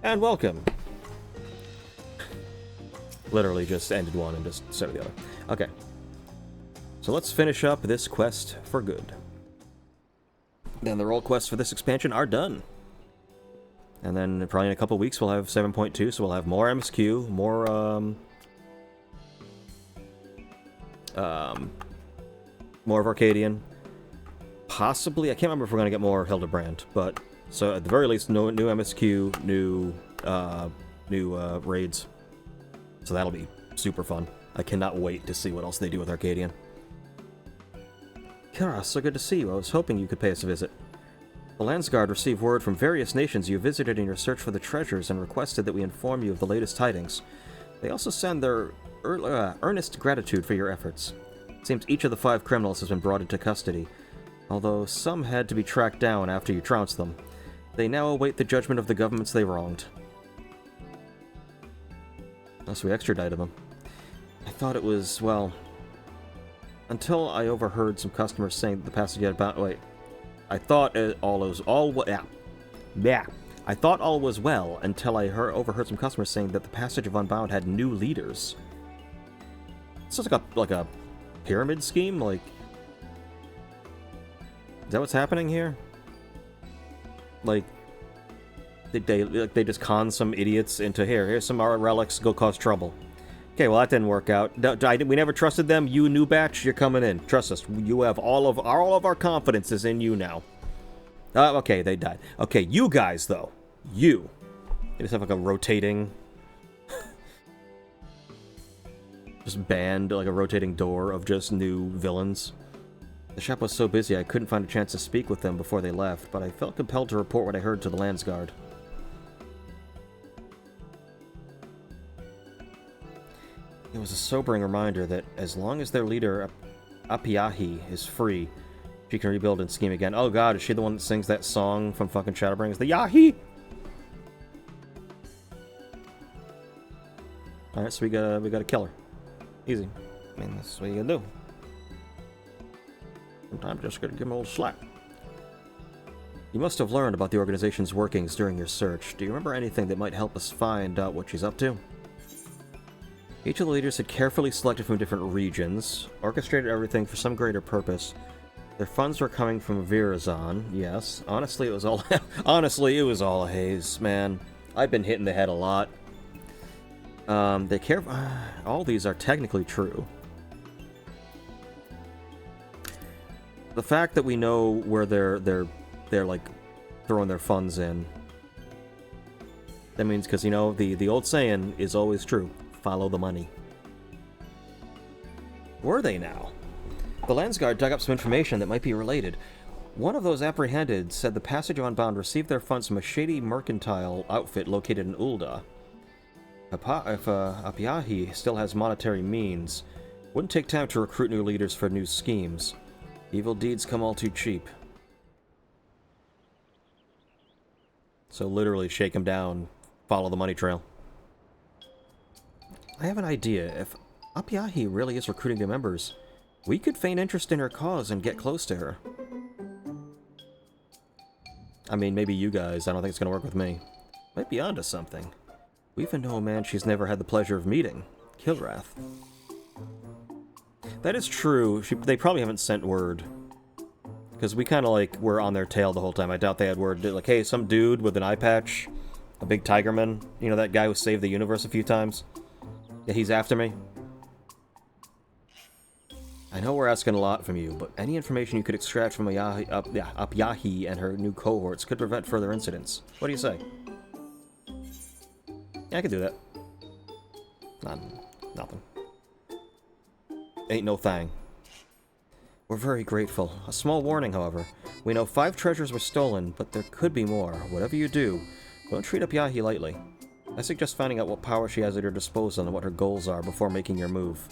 And welcome. Literally just ended one and just started the other. Okay. So let's finish up this quest for good. Then the role quests for this expansion are done. And then probably in a couple weeks we'll have 7.2, so we'll have more MSQ, more, more of Arcadian. Possibly, I can't remember if we're going to get more Hildebrand, but... So at the very least, new MSQ, new raids. So that'll be super fun. I cannot wait to see what else they do with Arcadian. Kara, so good to see you. I was hoping you could pay us a visit. The Landsguard received word from various nations you visited in your search for the treasures and requested that we inform you of the latest tidings. They also send their earnest gratitude for your efforts. It seems each of the 5 criminals has been brought into custody, although some had to be tracked down after you trounced them. They now await the judgment of the governments they wronged. Unless we extradited them. I thought it was, well... Until I overheard some customers saying that the passage had bound... Wait. I thought all was well until I overheard some customers saying that the passage of Unbound had new leaders. It's just like a pyramid scheme? Like... Is that what's happening here? Like, they just con some idiots into, here's some relics, go cause trouble. Okay, well that didn't work out. We never trusted them. You new batch, you're coming in. Trust us. You have all of our confidence is in you now. Okay, they died. Okay, you guys though, you just have like a rotating, just band, like a rotating door of just new villains. The shop was so busy I couldn't find a chance to speak with them before they left, but I felt compelled to report what I heard to the Landsguard. It was a sobering reminder that as long as their leader, Apiahi, is free, she can rebuild and scheme again. Oh god, is she the one that sings that song from fucking Shadowbringers? The Yahi! Alright, so we gotta kill her. Easy. I mean, that's what you gotta do. Sometimes just gotta give him a little slack. You must have learned about the organization's workings during your search. Do you remember anything that might help us find out what she's up to? Each of the leaders had carefully selected from different regions, orchestrated everything for some greater purpose. Their funds were coming from Virazon, yes. Honestly, it was all a haze, man. I've been hit in the head a lot. All these are technically true. The fact that we know where they're like throwing their funds in, that means, because you know the old saying is always true: follow the money. Were they now? The Landsguard dug up some information that might be related. One of those apprehended said the Passage of Unbound received their funds from a shady mercantile outfit located in Ul'dah. If Apiahi still has monetary means, wouldn't take time to recruit new leaders for new schemes. Evil deeds come all too cheap. So literally shake him down, follow the money trail. I have an idea. If Apiahi really is recruiting new members, we could feign interest in her cause and get close to her. I mean, maybe you guys. I don't think it's going to work with me. Might be onto something. We even know a man she's never had the pleasure of meeting. Kilrath. That is true. They probably haven't sent word. Because we kind of, like, were on their tail the whole time. I doubt they had word. Like, hey, some dude with an eye patch, a big Tigerman, you know that guy who saved the universe a few times? Yeah, he's after me. I know we're asking a lot from you, but any information you could extract from Apiahi and her new cohorts could prevent further incidents. What do you say? Yeah, I could do that. Nothing. Ain't no thing. We're very grateful. A small warning, however. We know 5 treasures were stolen, but there could be more. Whatever you do, don't treat Apiahi lightly. I suggest finding out what power she has at her disposal and what her goals are before making your move.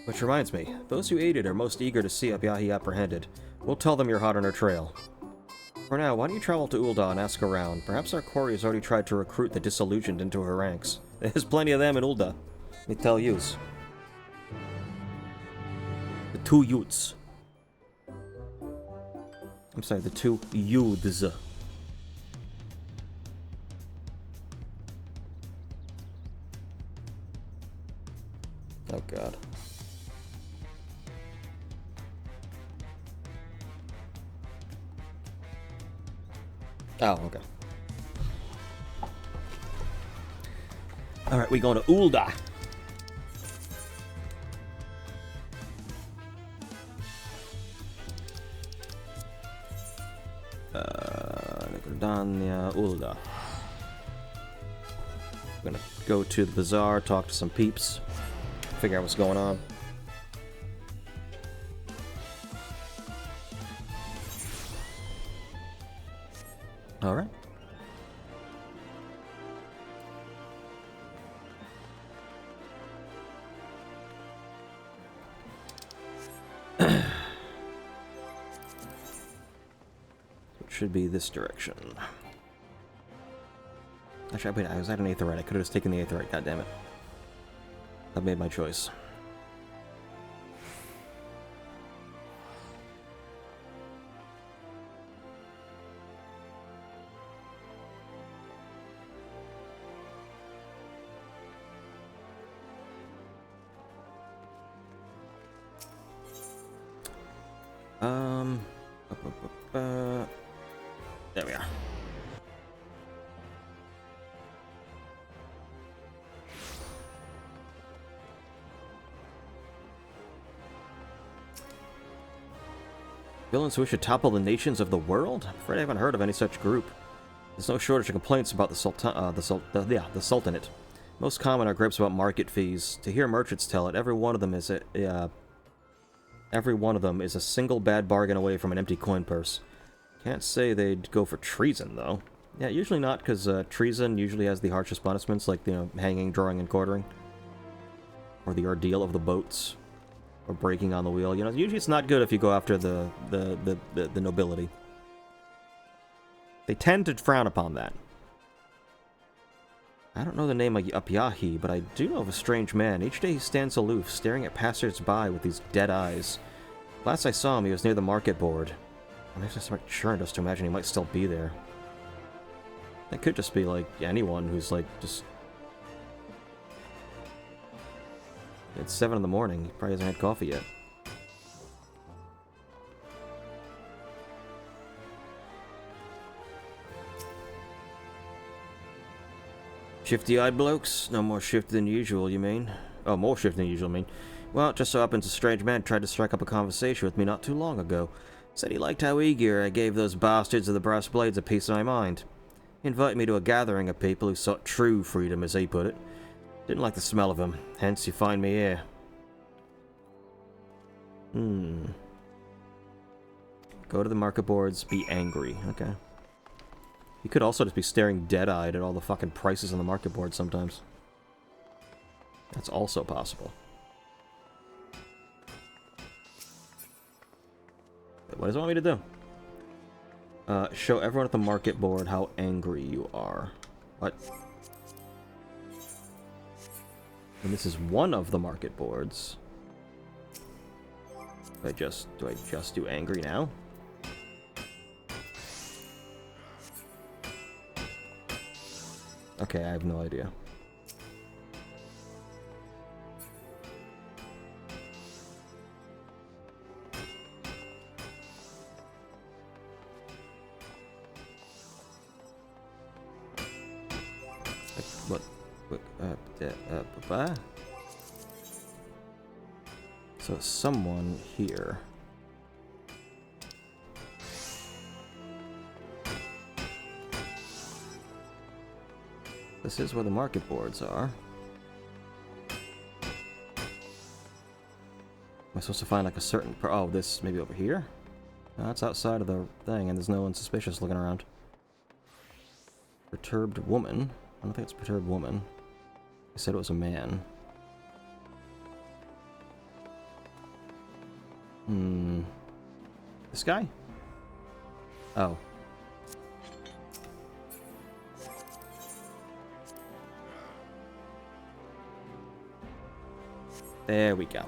Which reminds me, those who aided are most eager to see Apiahi apprehended. We'll tell them you're hot on her trail. For now, why don't you travel to Ul'dah and ask around? Perhaps our quarry has already tried to recruit the disillusioned into her ranks. There's plenty of them in Ul'dah. Let me tell yous. The 2 youths. I'm sorry, the 2 youths. Oh, okay. Alright, we going to Ulda. Necrodania, Ulda. I'm gonna go to the bazaar, talk to some peeps, figure out what's going on. Alright. Should be this direction. Actually, wait, I was at an Aetherite. I could have just taken the Aetherite, goddammit. I've made my choice. There we are. Villains who wish to topple the nations of the world? I'm afraid I haven't heard of any such group. There's no shortage of complaints about the Sultanate. Most common are gripes about market fees. To hear merchants tell it, every one of them is a single bad bargain away from an empty coin purse. Can't say they'd go for treason, though. Yeah, usually not, because treason usually has the harshest punishments, like, you know, hanging, drawing, and quartering. Or the ordeal of the boats. Or breaking on the wheel. You know, usually it's not good if you go after the nobility. They tend to frown upon that. I don't know the name of Yapyahi, but I do know of a strange man. Each day he stands aloof, staring at passers-by with these dead eyes. Last I saw him, he was near the market board. I'm just churned us to imagine he might still be there. It could just be, like, anyone who's, like, just... It's 7 in the morning. He probably hasn't had coffee yet. Shifty-eyed blokes? No more shifty than usual, you mean? Oh, more shifty than usual, I mean. Well, it just so happens a strange man tried to strike up a conversation with me not too long ago. Said he liked how eager I gave those bastards of the brass blades a piece of my mind. He invited me to a gathering of people who sought true freedom, as he put it. Didn't like the smell of him, hence you find me here. Go to the market boards, be angry. Okay. You could also just be staring dead-eyed at all the fucking prices on the market board sometimes. That's also possible. What does it want me to do? Show everyone at the market board how angry you are. What? And this is one of the market boards. Do I just do angry now? Okay, I have no idea. So someone here. This is where the market boards are. Am I supposed to find like a certain... Oh, this maybe over here? No, it's outside of the thing and there's no one suspicious looking around. Perturbed woman? I don't think it's perturbed woman. I said it was a man. This guy? Oh. There we go.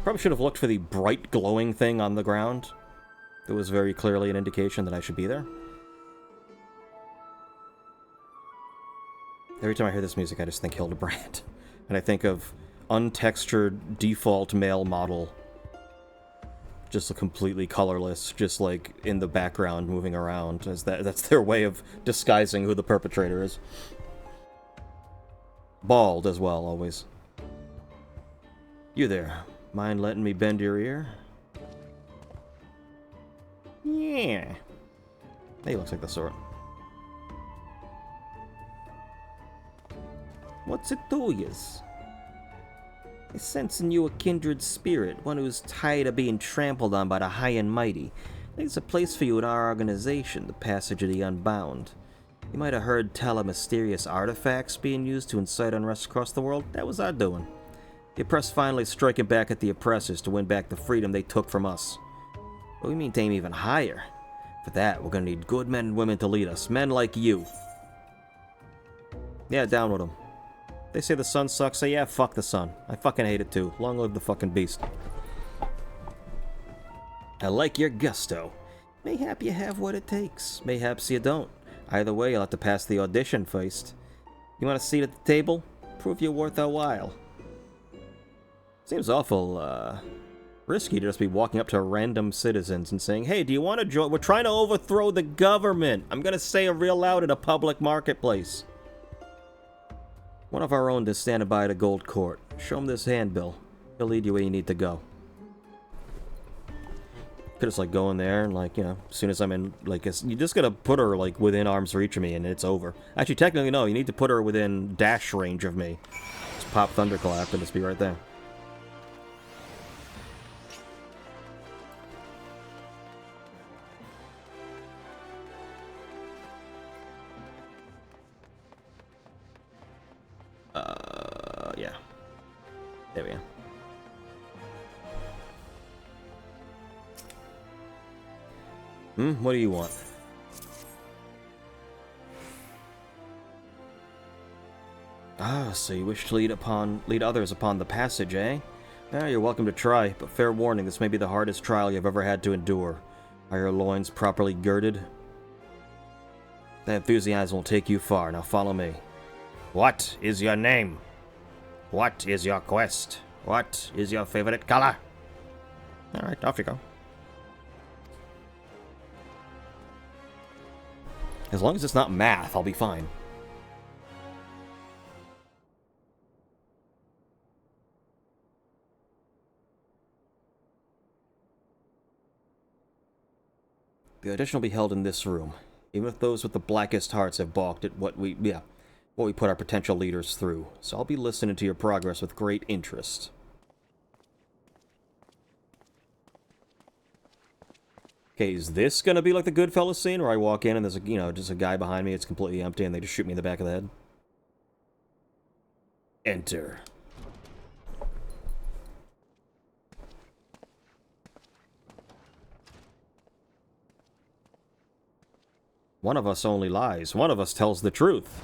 Probably should have looked for the bright glowing thing on the ground. It was very clearly an indication that I should be there. Every time I hear this music, I just think Hildebrand. And I think of untextured default male model just completely colorless, just like in the background moving around. That's their way of disguising who the perpetrator is. Bald as well, always. You there. Mind letting me bend your ear? Yeah. He looks like the sort. What's it to yous? I sense in you a kindred spirit, one who's tired of being trampled on by the high and mighty. There's a place for you in our organization, the Passage of the Unbound. You might have heard tell of mysterious artifacts being used to incite unrest across the world. That was our doing. The oppressed finally striking back at the oppressors to win back the freedom they took from us. But we mean to aim even higher. For that, we're gonna need good men and women to lead us. Men like you. Yeah, down with them. They say the sun sucks, say yeah, fuck the sun. I fucking hate it too. Long live the fucking beast. I like your gusto. Mayhap you have what it takes. Mayhaps you don't. Either way, you'll have to pass the audition first. You want a seat at the table? Prove you're worth our while. Seems awful, risky to just be walking up to random citizens and saying, hey, do you want to join? We're trying to overthrow the government. I'm gonna say it real loud at a public marketplace. One of our own is standing by at a gold court. Show him this handbill. He'll lead you where you need to go. Could just, like, go in there and, like, you know, as soon as I'm in, like, you just gotta put her, like, within arm's reach of me and it's over. Actually, technically, no, you need to put her within dash range of me. Just pop Thunderclap and just be right there. Yeah. There we go. What do you want? Ah, so you wish to lead others upon the passage, eh? Ah, you're welcome to try, but fair warning, this may be the hardest trial you've ever had to endure. Are your loins properly girded? That enthusiasm will take you far. Now follow me. What is your name? What is your quest? What is your favorite color? Alright, off you go. As long as it's not math, I'll be fine. The audition will be held in this room. Even if those with the blackest hearts have balked at what we put our potential leaders through. So I'll be listening to your progress with great interest. Okay, is this gonna be like the Goodfellas scene where I walk in and there's a, you know, just a guy behind me, it's completely empty, and they just shoot me in the back of the head? Enter. One of us only lies. One of us tells the truth.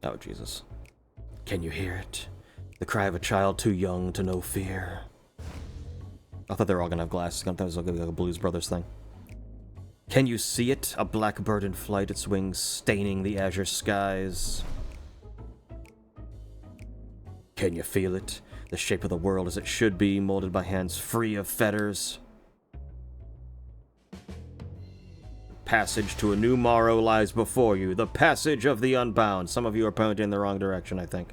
Oh, Jesus. Can you hear it? The cry of a child too young to know fear. I thought they were all gonna have glasses. I thought it was like a Blues Brothers thing. Can you see it? A black bird in flight, its wings staining the azure skies. Can you feel it? The shape of the world as it should be, molded by hands free of fetters. Passage to a new morrow lies before you. The passage of the unbound. Some of you are pointing in the wrong direction, I think.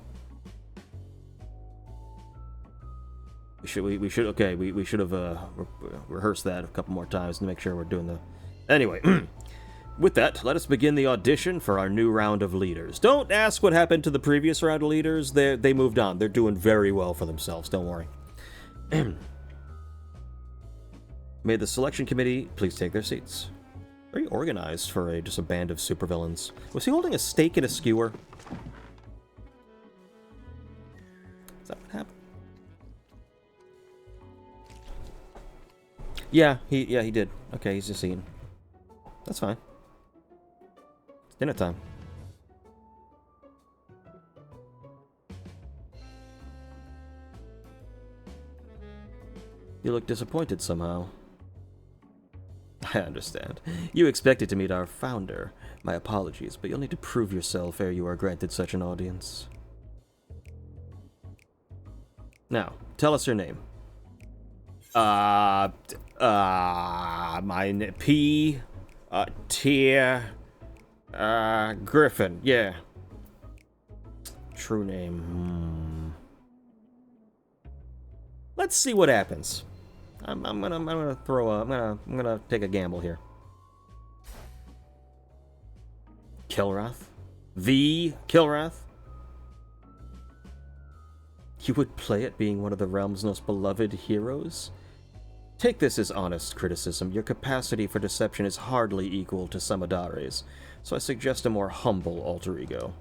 We should have rehearsed that a couple more times to make sure we're doing the... Anyway, with that, let us begin the audition for our new round of leaders. Don't ask what happened to the previous round of leaders. They moved on. They're doing very well for themselves. Don't worry. May the selection committee please take their seats. Very organized for just a band of supervillains. Was he holding a steak and a skewer? Is that what happened? Yeah, he did. Okay, he's just eating. That's fine. It's dinner time. You look disappointed somehow. I understand. You expected to meet our founder. My apologies, but you'll need to prove yourself ere you are granted such an audience. Now, tell us your name. Mine P, Tier, Griffin, yeah. True name, Let's see what happens. I'm gonna take a gamble here. Kilrath? The Kilrath? You would play it being one of the realm's most beloved heroes? Take this as honest criticism. Your capacity for deception is hardly equal to Samadare's, so I suggest a more humble alter ego.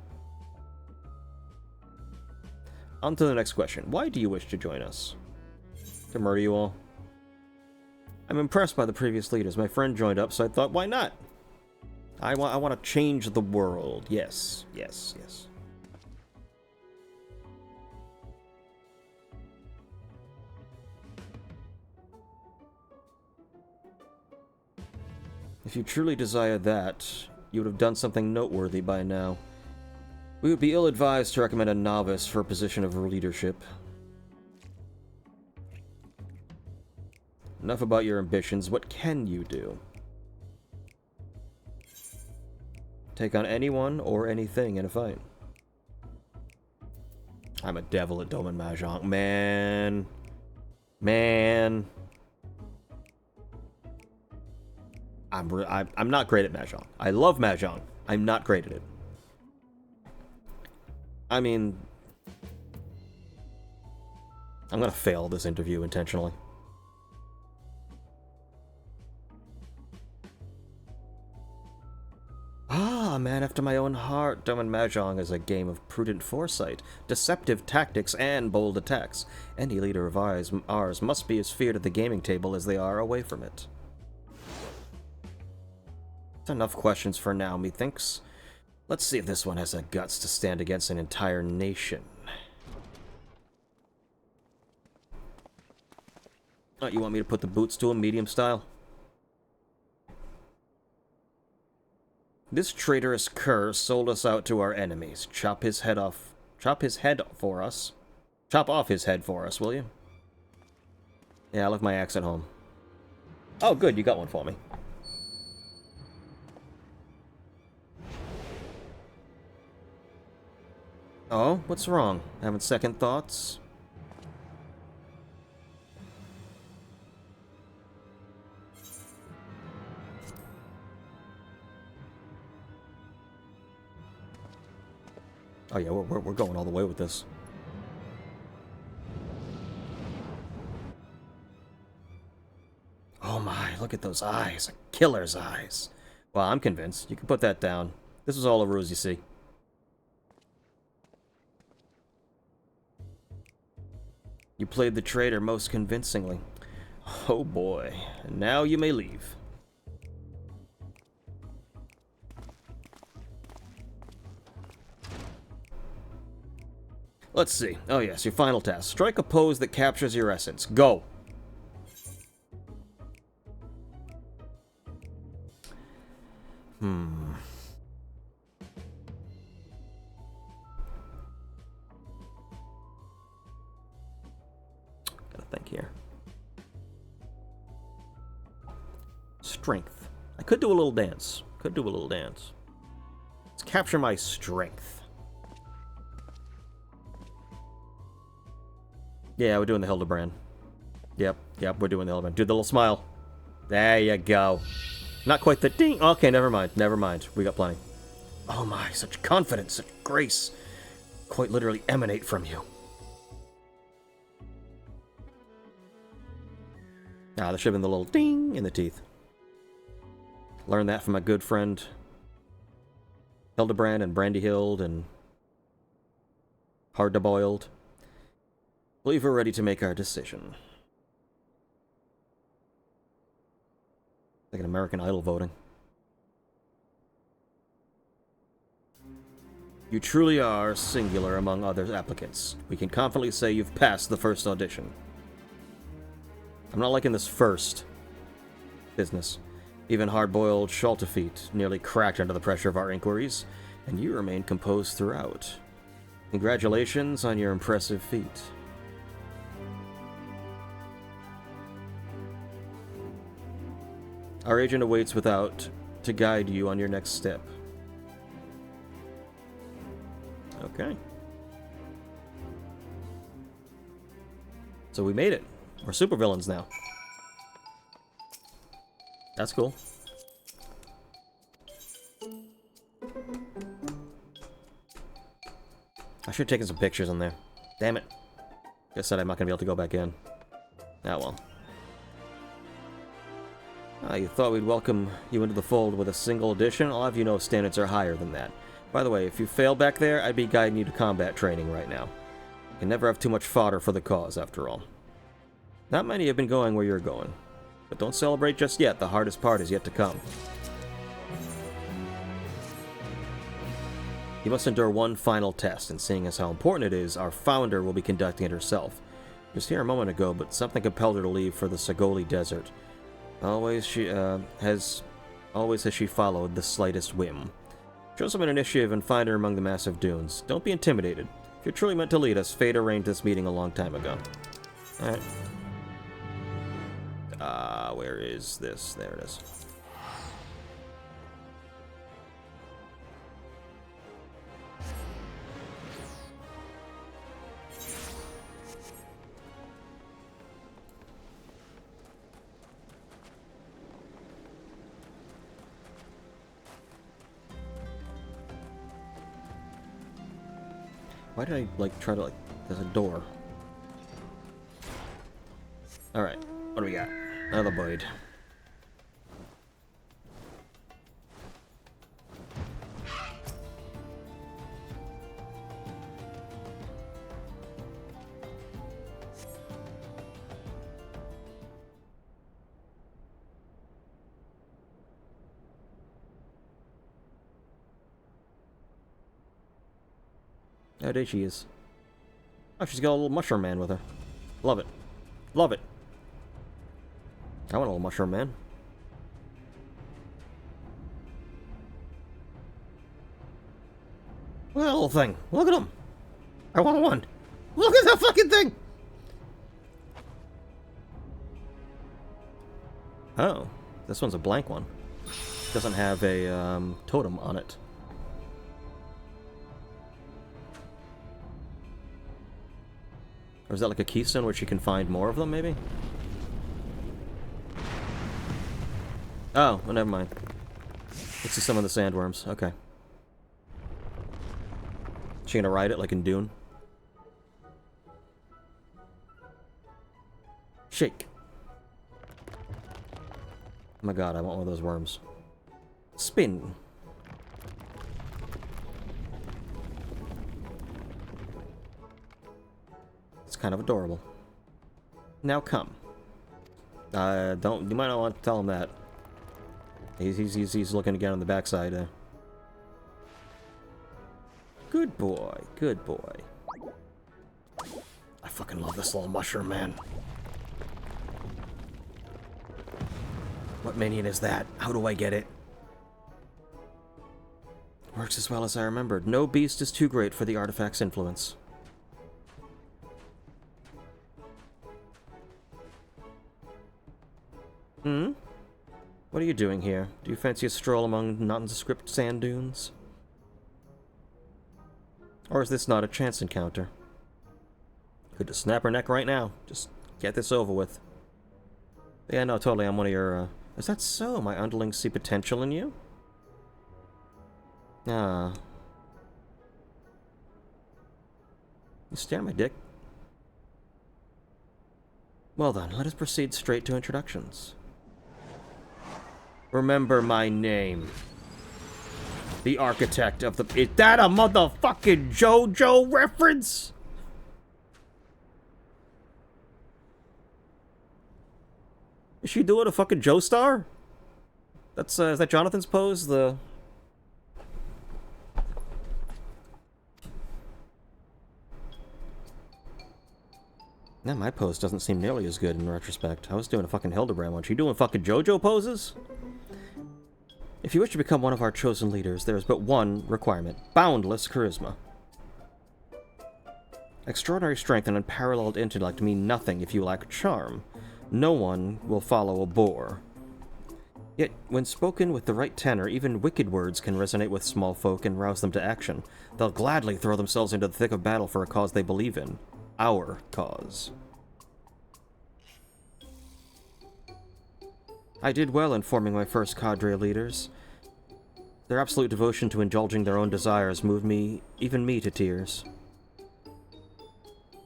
On to the next question. Why do you wish to join us? To murder you all? I'm impressed by the previous leaders. My friend joined up, so I thought, why not? I want to change the world. Yes, yes, yes. If you truly desire that, you would have done something noteworthy by now. We would be ill-advised to recommend a novice for a position of leadership. Enough about your ambitions. What can you do? Take on anyone or anything in a fight. I'm a devil at Doman Mahjong. Man. I'm not great at Mahjong. I love Mahjong. I'm not great at it. I mean, I'm gonna fail this interview intentionally. Ah, a man after my own heart. Doman Mahjong is a game of prudent foresight, deceptive tactics, and bold attacks. Any leader of ours must be as feared at the gaming table as they are away from it. That's enough questions for now, methinks. Let's see if this one has the guts to stand against an entire nation. Oh, you want me to put the boots to him, medium style? This traitorous cur sold us out to our enemies. Chop his head off. Chop his head for us. Chop off his head for us, will you? Yeah, I left my axe at home. Oh, good, you got one for me. Oh, what's wrong? Having second thoughts? Oh yeah, we're going all the way with this. Oh my, look at those eyes. A killer's eyes. Well, I'm convinced. You can put that down. This was all a ruse, you see. You played the traitor most convincingly. Oh boy. And now you may leave. Let's see. Oh yes, your final task. Strike a pose that captures your essence. Go! Gotta think here. Strength. I could do a little dance. Let's capture my strength. Yeah, we're doing the Hildebrand. Yep, we're doing the Hildebrand. Do the little smile. There you go. Not quite the ding. Okay, never mind. We got plenty. Oh my, such confidence, such grace. Quite literally emanate from you. Ah, there should have been the little ding in the teeth. Learned that from my good friend Hildebrand and Brandyhild and Hard to Boiled. Believe we're ready to make our decision. Like an American Idol voting. You truly are singular among other applicants. We can confidently say you've passed the first audition. I'm not liking this first business. Even hard-boiled Shaltafeet nearly cracked under the pressure of our inquiries, and you remained composed throughout. Congratulations on your impressive feat. Our agent awaits without to guide you on your next step. Okay. So we made it. We're supervillains now. That's cool. I should have taken some pictures in there. Damn it. Guess that I'm not going to be able to go back in. Ah, well. You thought we'd welcome you into the fold with a single edition? I'll have you know standards are higher than that. By the way, if you fail back there, I'd be guiding you to combat training right now. You can never have too much fodder for the cause, after all. Not many have been going where you're going. But don't celebrate just yet, the hardest part is yet to come. You must endure one final test, and seeing as how important it is, our founder will be conducting it herself. She was here a moment ago, but something compelled her to leave for the Sagoli Desert. Always has she followed the slightest whim. Show some initiative and find her among the massive dunes. Don't be intimidated. If you're truly meant to lead us, fate arranged this meeting a long time ago. Alright. Where is this? There it is. Why did I, like, try to, like... There's a door. Alright. What do we got? Another blade. Oh, there she is. Oh, she's got a little mushroom man with her. Love it. Love it. I want a little mushroom man. Look at that little thing. Look at him. I want one. Look at that fucking thing. Oh, this one's a blank one. Doesn't have a totem on it. Or is that like a keystone where she can find more of them, maybe? Oh, well, never mind. Let's see some of the sandworms. Okay. She gonna ride it like in Dune? Shake. Oh my god, I want one of those worms. Spin. It's kind of adorable. Now come. You might not want to tell him that. He's looking again on the backside. Good boy, good boy. I fucking love this little mushroom man. What minion is that? How do I get it? Works as well as I remembered. No beast is too great for the artifact's influence. Hmm? What are you doing here? Do you fancy a stroll among nondescript sand dunes? Or is this not a chance encounter? Could just snap her neck right now. Just get this over with. Yeah, no, totally, I'm one of your, Is that so? My underlings see potential in you? Ah. You stare at my dick. Well then, let us proceed straight to introductions. Remember my name. The architect of the... Is that a motherfucking JOJO reference? Is she doing a fucking Joestar? That's, is that Jonathan's pose? The... Nah, my pose doesn't seem nearly as good in retrospect. I was doing a fucking Hildebrand one. She doing fucking JOJO poses? If you wish to become one of our chosen leaders, there is but one requirement. Boundless charisma. Extraordinary strength and unparalleled intellect mean nothing if you lack charm. No one will follow a bore. Yet, when spoken with the right tenor, even wicked words can resonate with small folk and rouse them to action. They'll gladly throw themselves into the thick of battle for a cause they believe in. Our cause. I did well in forming my first cadre of leaders. Their absolute devotion to indulging their own desires moved me, even me, to tears.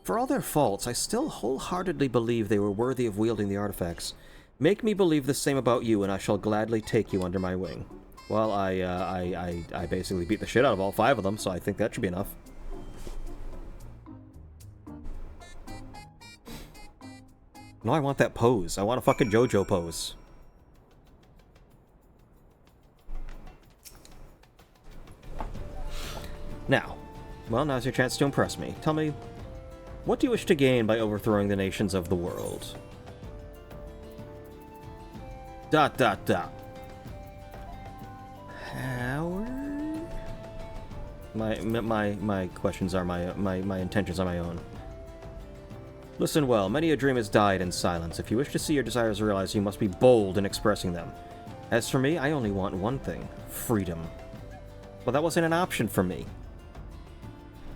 For all their faults, I still wholeheartedly believe they were worthy of wielding the artifacts. Make me believe the same about you, and I shall gladly take you under my wing. Well, I basically beat the shit out of all 5 of them, so I think that should be enough. No, I want that pose. I want a fucking JOJO pose. Now, well, now's your chance to impress me. Tell me, what do you wish to gain by overthrowing the nations of the world? ... Power? My questions are my intentions are my own. Listen well, many a dream has died in silence. If you wish to see your desires realized, you must be bold in expressing them. As for me, I only want one thing: freedom. Well, that wasn't an option for me.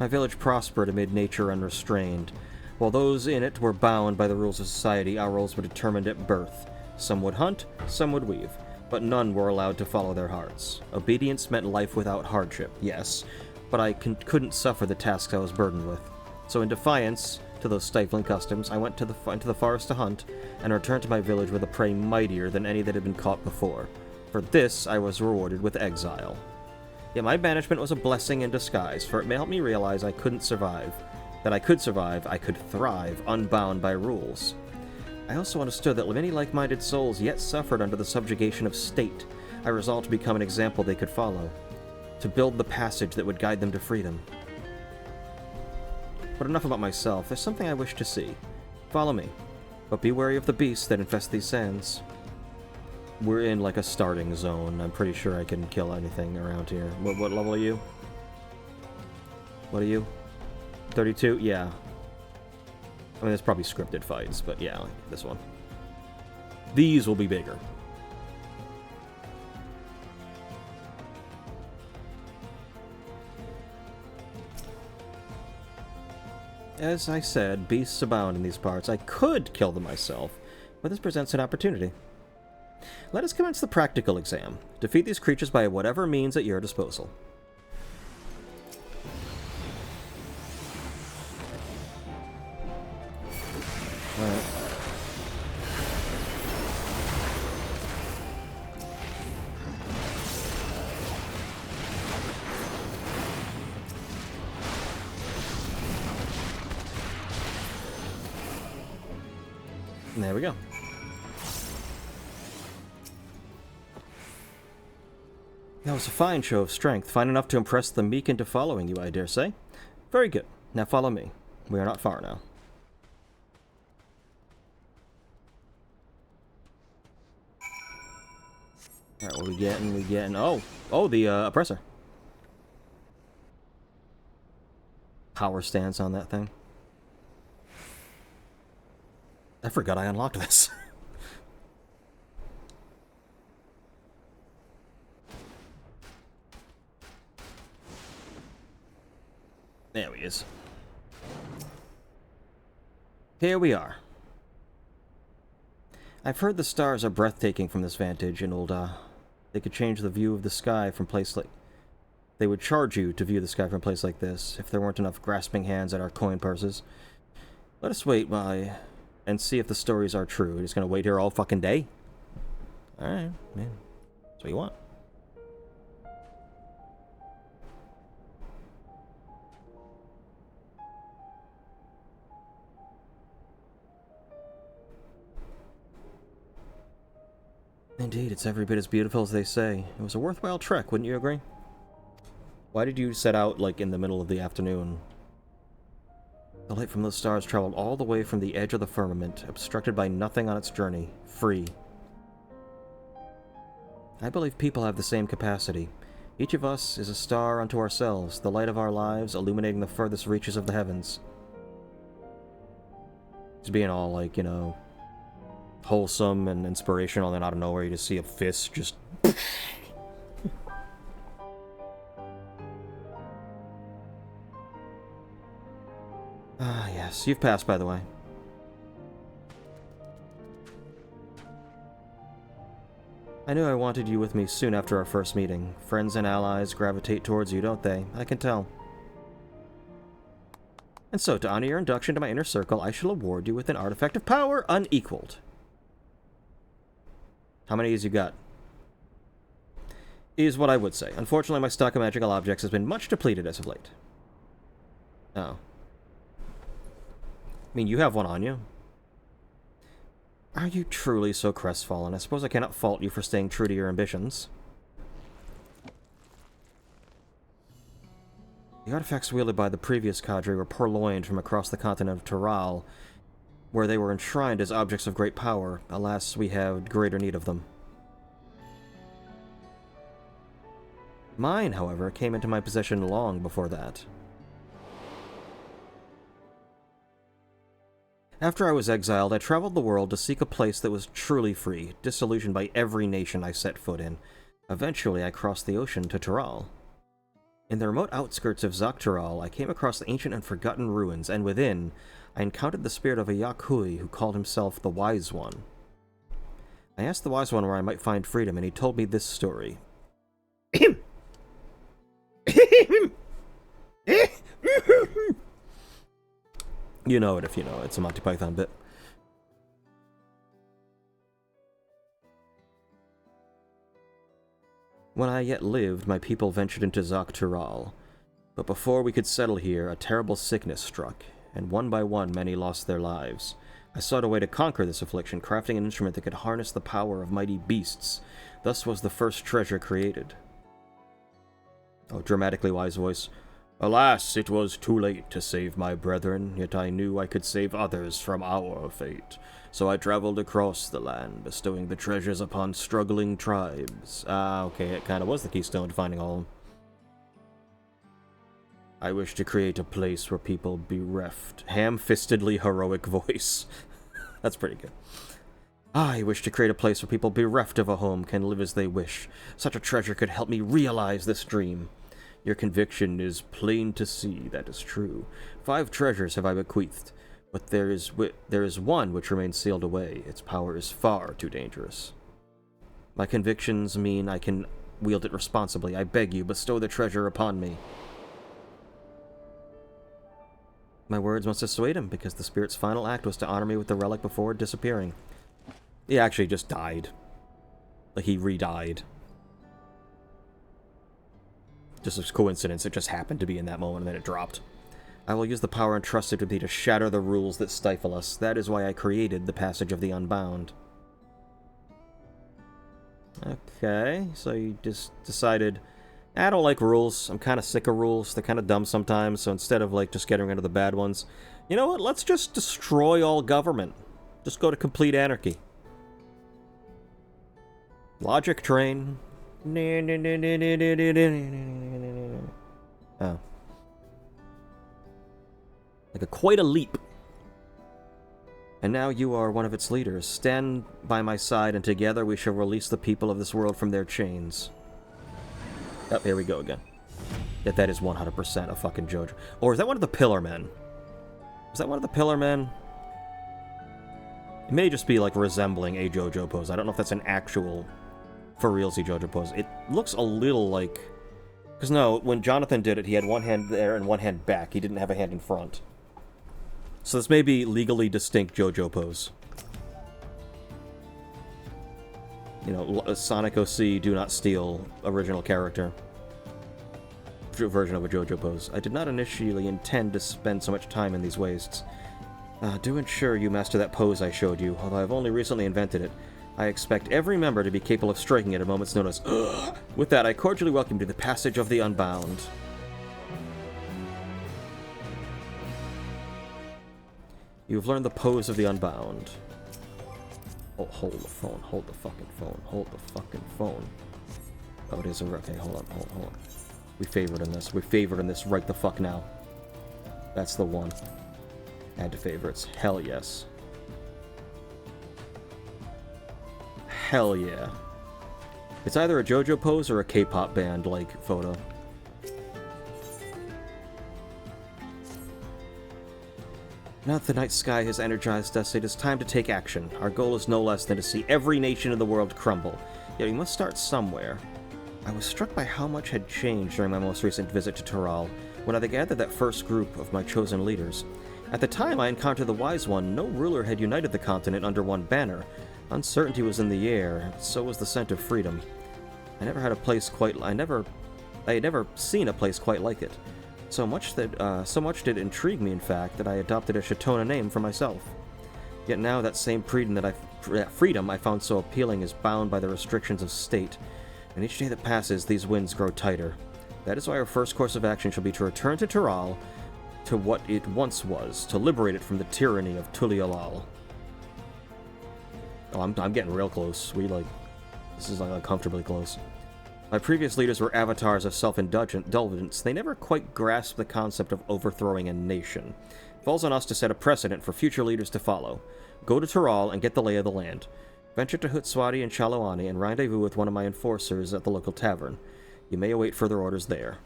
My village prospered amid nature unrestrained. While those in it were bound by the rules of society, our roles were determined at birth. Some would hunt, some would weave, but none were allowed to follow their hearts. Obedience meant life without hardship, yes, but I couldn't suffer the tasks I was burdened with. So in defiance to those stifling customs, I went into the forest to hunt, and returned to my village with a prey mightier than any that had been caught before. For this, I was rewarded with exile. Yet my banishment was a blessing in disguise, for it helped me realize I couldn't survive. That I could survive, I could thrive, unbound by rules. I also understood that many like-minded souls yet suffered under the subjugation of state. I resolved to become an example they could follow, to build the passage that would guide them to freedom. But enough about myself. There's something I wish to see. Follow me, but be wary of the beasts that infest these sands. We're in, like, a starting zone. I'm pretty sure I can kill anything around here. What level are you? What are you? 32? Yeah. I mean, there's probably scripted fights, but yeah, like this one. These will be bigger. As I said, beasts abound in these parts. I could kill them myself, but this presents an opportunity. Let us commence the practical exam. Defeat these creatures by whatever means at your disposal. Alright. And there we go. That was a fine show of strength, fine enough to impress the meek into following you, I dare say. Very good. Now follow me. We are not far now. Alright, what are we getting? We getting... Oh, the oppressor. Power stance on that thing. I forgot I unlocked this. There he is. Here we are. I've heard the stars are breathtaking from this vantage, and they could change the view of the sky from place like... They would charge you to view the sky from a place like this, if there weren't enough grasping hands at our coin purses. Let us wait and see if the stories are true. We're just gonna wait here all fucking day? Alright, man. That's what you want. Indeed, it's every bit as beautiful as they say. It was a worthwhile trek, wouldn't you agree? Why did you set out, like, in the middle of the afternoon? The light from those stars traveled all the way from the edge of the firmament, obstructed by nothing on its journey, free. I believe people have the same capacity. Each of us is a star unto ourselves, the light of our lives illuminating the furthest reaches of the heavens. Just being all, like, you know, wholesome and inspirational, and then out of nowhere you just see a fist just... Ah, yes. You've passed, by the way. I knew I wanted you with me soon after our first meeting. Friends and allies gravitate towards you, don't they? I can tell. And so, to honor your induction to my inner circle, I shall award you with an artifact of power unequaled. How many has you got? Is what I would say. Unfortunately, my stock of magical objects has been much depleted as of late. Oh. I mean, you have one on you. Are you truly so crestfallen? I suppose I cannot fault you for staying true to your ambitions. The artifacts wielded by the previous cadre were purloined from across the continent of Tural, where they were enshrined as objects of great power. Alas, we have greater need of them. Mine, however, came into my possession long before that. After I was exiled, I traveled the world to seek a place that was truly free, disillusioned by every nation I set foot in. Eventually, I crossed the ocean to Tural. In the remote outskirts of Tural, I came across the ancient and forgotten ruins, and within, I encountered the spirit of a Yakui who called himself the Wise One. I asked the Wise One where I might find freedom, and he told me this story. You know it if you know it. It's a Monty Python bit. When I yet lived, my people ventured into Tural. But before we could settle here, a terrible sickness struck, and one by one many lost their lives. I sought a way to conquer this affliction, crafting an instrument that could harness the power of mighty beasts. Thus was the first treasure created. Oh, dramatically wise voice. Alas, it was too late to save my brethren, yet I knew I could save others from our fate. So I traveled across the land, bestowing the treasures upon struggling tribes. Ah, okay, it kind of was the keystone to finding all of them. I wish to create a place where people bereft. Ham-fistedly heroic voice. That's pretty good. I wish to create a place where people bereft of a home can live as they wish. Such a treasure could help me realize this dream. Your conviction is plain to see, that is true. 5 treasures have I bequeathed, but there is one which remains sealed away. Its power is far too dangerous. My convictions mean I can wield it responsibly. I beg you, bestow the treasure upon me. My words must dissuade him, because the spirit's final act was to honor me with the relic before disappearing. He actually just died. Like, he re-died. Just a coincidence, it just happened to be in that moment and then it dropped. I will use the power entrusted to me to shatter the rules that stifle us. That is why I created the Passage of the Unbound. Okay, so you just decided, I don't like rules. I'm kind of sick of rules. They're kind of dumb sometimes, so instead of like just getting rid of the bad ones, you know what? Let's just destroy all government. Just go to complete anarchy. Logic train. Oh. Like quite a leap. And now you are one of its leaders. Stand by my side, and together we shall release the people of this world from their chains. Oh, here we go again. Yet that is 100% a fucking JOJO. Or is that one of the Pillar Men? Is that one of the Pillar Men? It may just be like resembling a JOJO pose. I don't know if that's an actual for realsy JOJO pose. It looks a little like... Because no, when Jonathan did it, he had one hand there and one hand back. He didn't have a hand in front. So this may be legally distinct JOJO pose. You know, Sonic OC, Do Not Steal, original character. Version of a JOJO pose. I did not initially intend to spend so much time in these wastes. Do ensure you master that pose I showed you, although I've only recently invented it. I expect every member to be capable of striking it at a moment's notice. With that, I cordially welcome you to the Passage of the Unbound. You've learned the pose of the Unbound. Oh, hold the phone. Hold the fucking phone. Hold the fucking phone. Oh, it is a... Okay, hold on. Hold on. We favored in this. We favored in this right the fuck now. That's the one. Add to favorites. Hell yes. hell yeah. It's either a JOJO pose or a K-pop band, like, photo. Now that the night sky has energized us, it is time to take action. Our goal is no less than to see every nation in the world crumble. Yet we must start somewhere. I was struck by how much had changed during my most recent visit to Toral, when I gathered that first group of my chosen leaders. At the time I encountered the Wise One, no ruler had united the continent under one banner. Uncertainty was in the air, so was the scent of freedom. I had never seen a place quite like it. So much did it intrigue me, in fact, that I adopted a Shatona name for myself. Yet now that same freedom I found so appealing is bound by the restrictions of state, and each day that passes, these winds grow tighter. That is why our first course of action shall be to return to Toral, to what it once was, to liberate it from the tyranny of Tulialal. Oh, I'm getting real close. This is like uncomfortably close. My previous leaders were avatars of self-indulgence. They never quite grasped the concept of overthrowing a nation. It falls on us to set a precedent for future leaders to follow. Go to Toral and get the lay of the land. Venture to Hutswadi and Chalawani and rendezvous with one of my enforcers at the local tavern. You may await further orders there.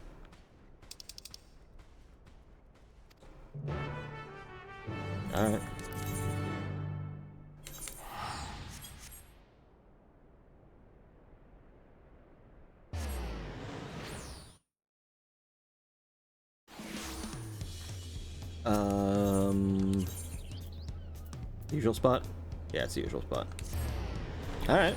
Alright. Usual spot? Yeah, it's the usual spot. Alright.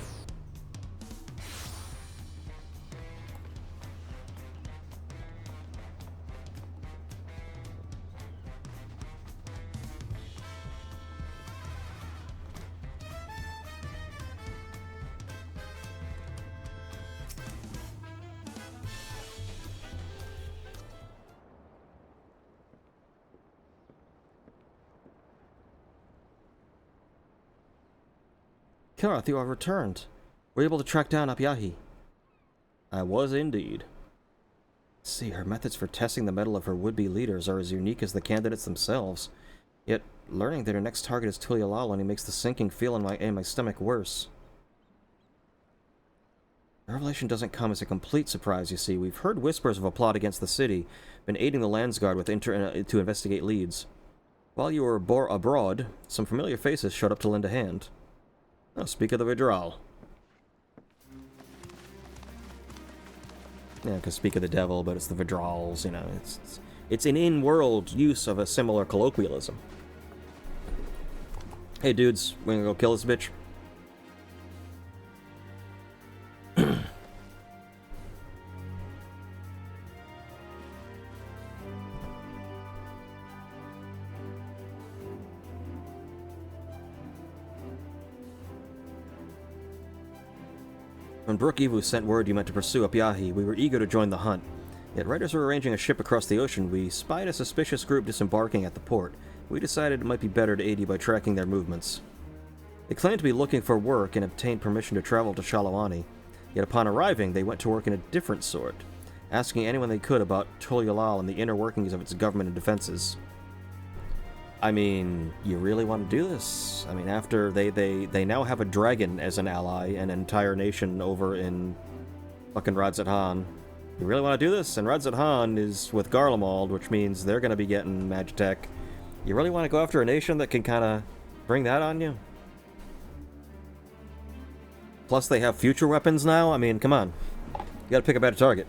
Karath, you have returned. Were you able to track down Apyahi? I was indeed. See, her methods for testing the mettle of her would-be leaders are as unique as the candidates themselves. Yet, learning that her next target is Tulialal only makes the sinking feel in my stomach worse. The revelation doesn't come as a complete surprise, you see. We've heard whispers of a plot against the city, been aiding the Landsguard to investigate leads. While you were abroad, some familiar faces showed up to lend a hand. Oh, speak of the withdrawal. Yeah, because speak of the devil, but it's the withdrawals, you know. It's an in-world use of a similar colloquialism. Hey, dudes, we gonna go kill this bitch? When Brook Evu sent word you meant to pursue Apyahi, we were eager to join the hunt. Yet right as we were arranging a ship across the ocean, we spied a suspicious group disembarking at the port. We decided it might be better to aid you by tracking their movements. They claimed to be looking for work and obtained permission to travel to Chalawani. Yet upon arriving, they went to work in a different sort, asking anyone they could about Tulialal and the inner workings of its government and defenses. I mean, you really want to do this? I mean, after they now have a dragon as an ally and an entire nation over in fucking Radzat Han. You really want to do this? And Radzat Han is with Garlemald, which means they're going to be getting Magitech. You really want to go after a nation that can kind of bring that on you? Plus they have future weapons now? I mean, come on. You gotta pick a better target.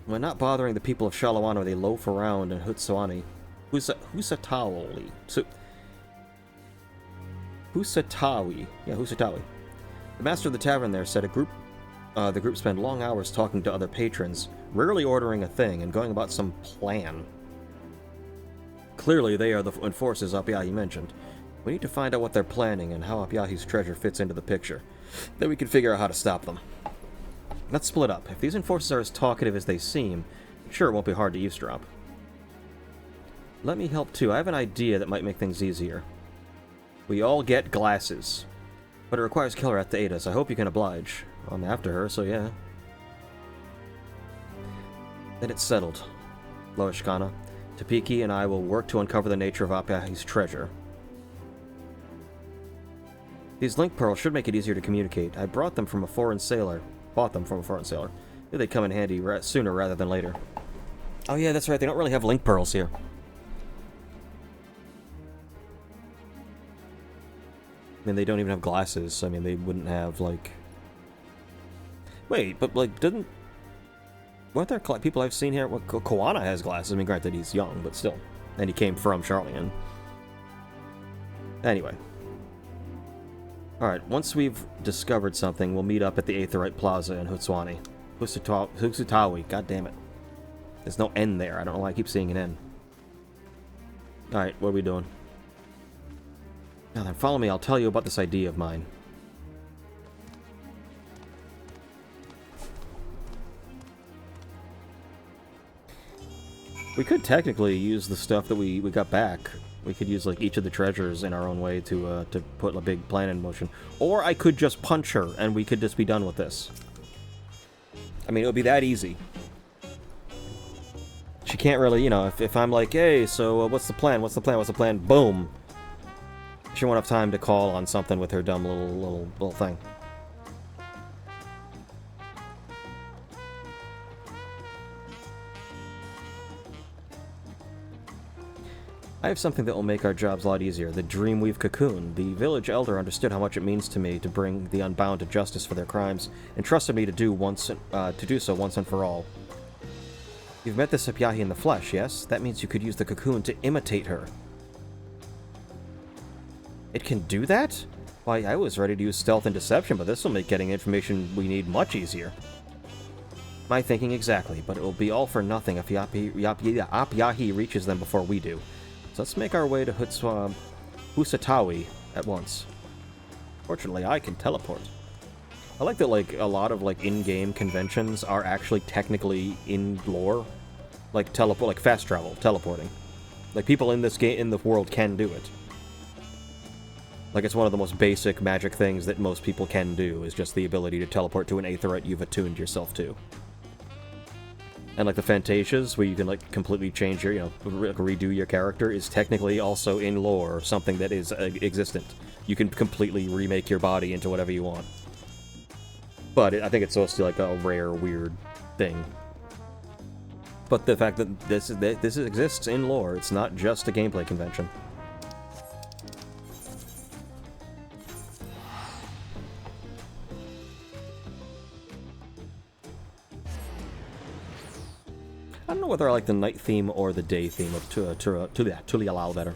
When not bothering the people of Shalawano, they loaf around in Hutswani. Husatawi. Yeah, Husatawi. The master of the tavern there said the group spend long hours talking to other patrons, rarely ordering a thing, and going about some plan. Clearly, they are the enforcers Apyahi mentioned. We need to find out what they're planning and how Apyahi's treasure fits into the picture. Then we can figure out how to stop them. Let's split up. If these enforcers are as talkative as they seem, sure, it won't be hard to eavesdrop. Let me help too. I have an idea that might make things easier. We all get glasses. But it requires Killerath to aid us. I hope you can oblige. I'm after her, so yeah. Then it's settled. Loishkana. Tapiki and I will work to uncover the nature of Apyahi's treasure. These link pearls should make it easier to communicate. I brought them from a foreign sailor. Bought them from a foreign sailor. Maybe they'd come in handy sooner rather than later. Oh yeah, that's right. They don't really have link pearls here. I mean, they don't even have glasses. I mean, they wouldn't have, like... Wait, but, like, weren't there people I've seen here? Well, Koana has glasses. I mean, granted, he's young, but still. And he came from Charlian. Anyway. Alright, once we've discovered something, we'll meet up at the Aetherite Plaza in Hutswani. Husutawi, god damn it. There's no N there. I don't know why I keep seeing an N. Alright, what are we doing? Now then, follow me. I'll tell you about this idea of mine. We could technically use the stuff that we got back. We could use, like, each of the treasures in our own way to put a big plan in motion. Or I could just punch her, and we could just be done with this. I mean, it would be that easy. She can't really, you know, if I'm like, hey, so what's the plan? What's the plan? What's the plan? Boom! She won't have time to call on something with her dumb little thing. I have something that will make our jobs a lot easier. The Dreamweave Cocoon. The village elder understood how much it means to me to bring the unbound to justice for their crimes, and trusted me to do so once and for all. You've met the Sepyahi in the flesh, yes? That means you could use the cocoon to imitate her. It can do that? Why, I was ready to use stealth and deception, but this will make getting information we need much easier. My thinking exactly, but it will be all for nothing if Yapyahi reaches them before we do. So let's make our way to Husatawi at once. Fortunately, I can teleport. I like that, like, a lot of, like, in-game conventions are actually technically in lore. Like, fast travel, teleporting. Like, people in this game, in the world can do it. Like, it's one of the most basic magic things that most people can do, is just the ability to teleport to an Aetherite you've attuned yourself to. And, like, the Fantasias, where you can, like, completely change your, you know, redo your character, is technically also in lore something that is existent. You can completely remake your body into whatever you want. But I think it's supposed to be, like, a rare, weird thing. But the fact that this exists in lore, it's not just a gameplay convention. I don't know whether I like the night theme or the day theme of Tulialau better.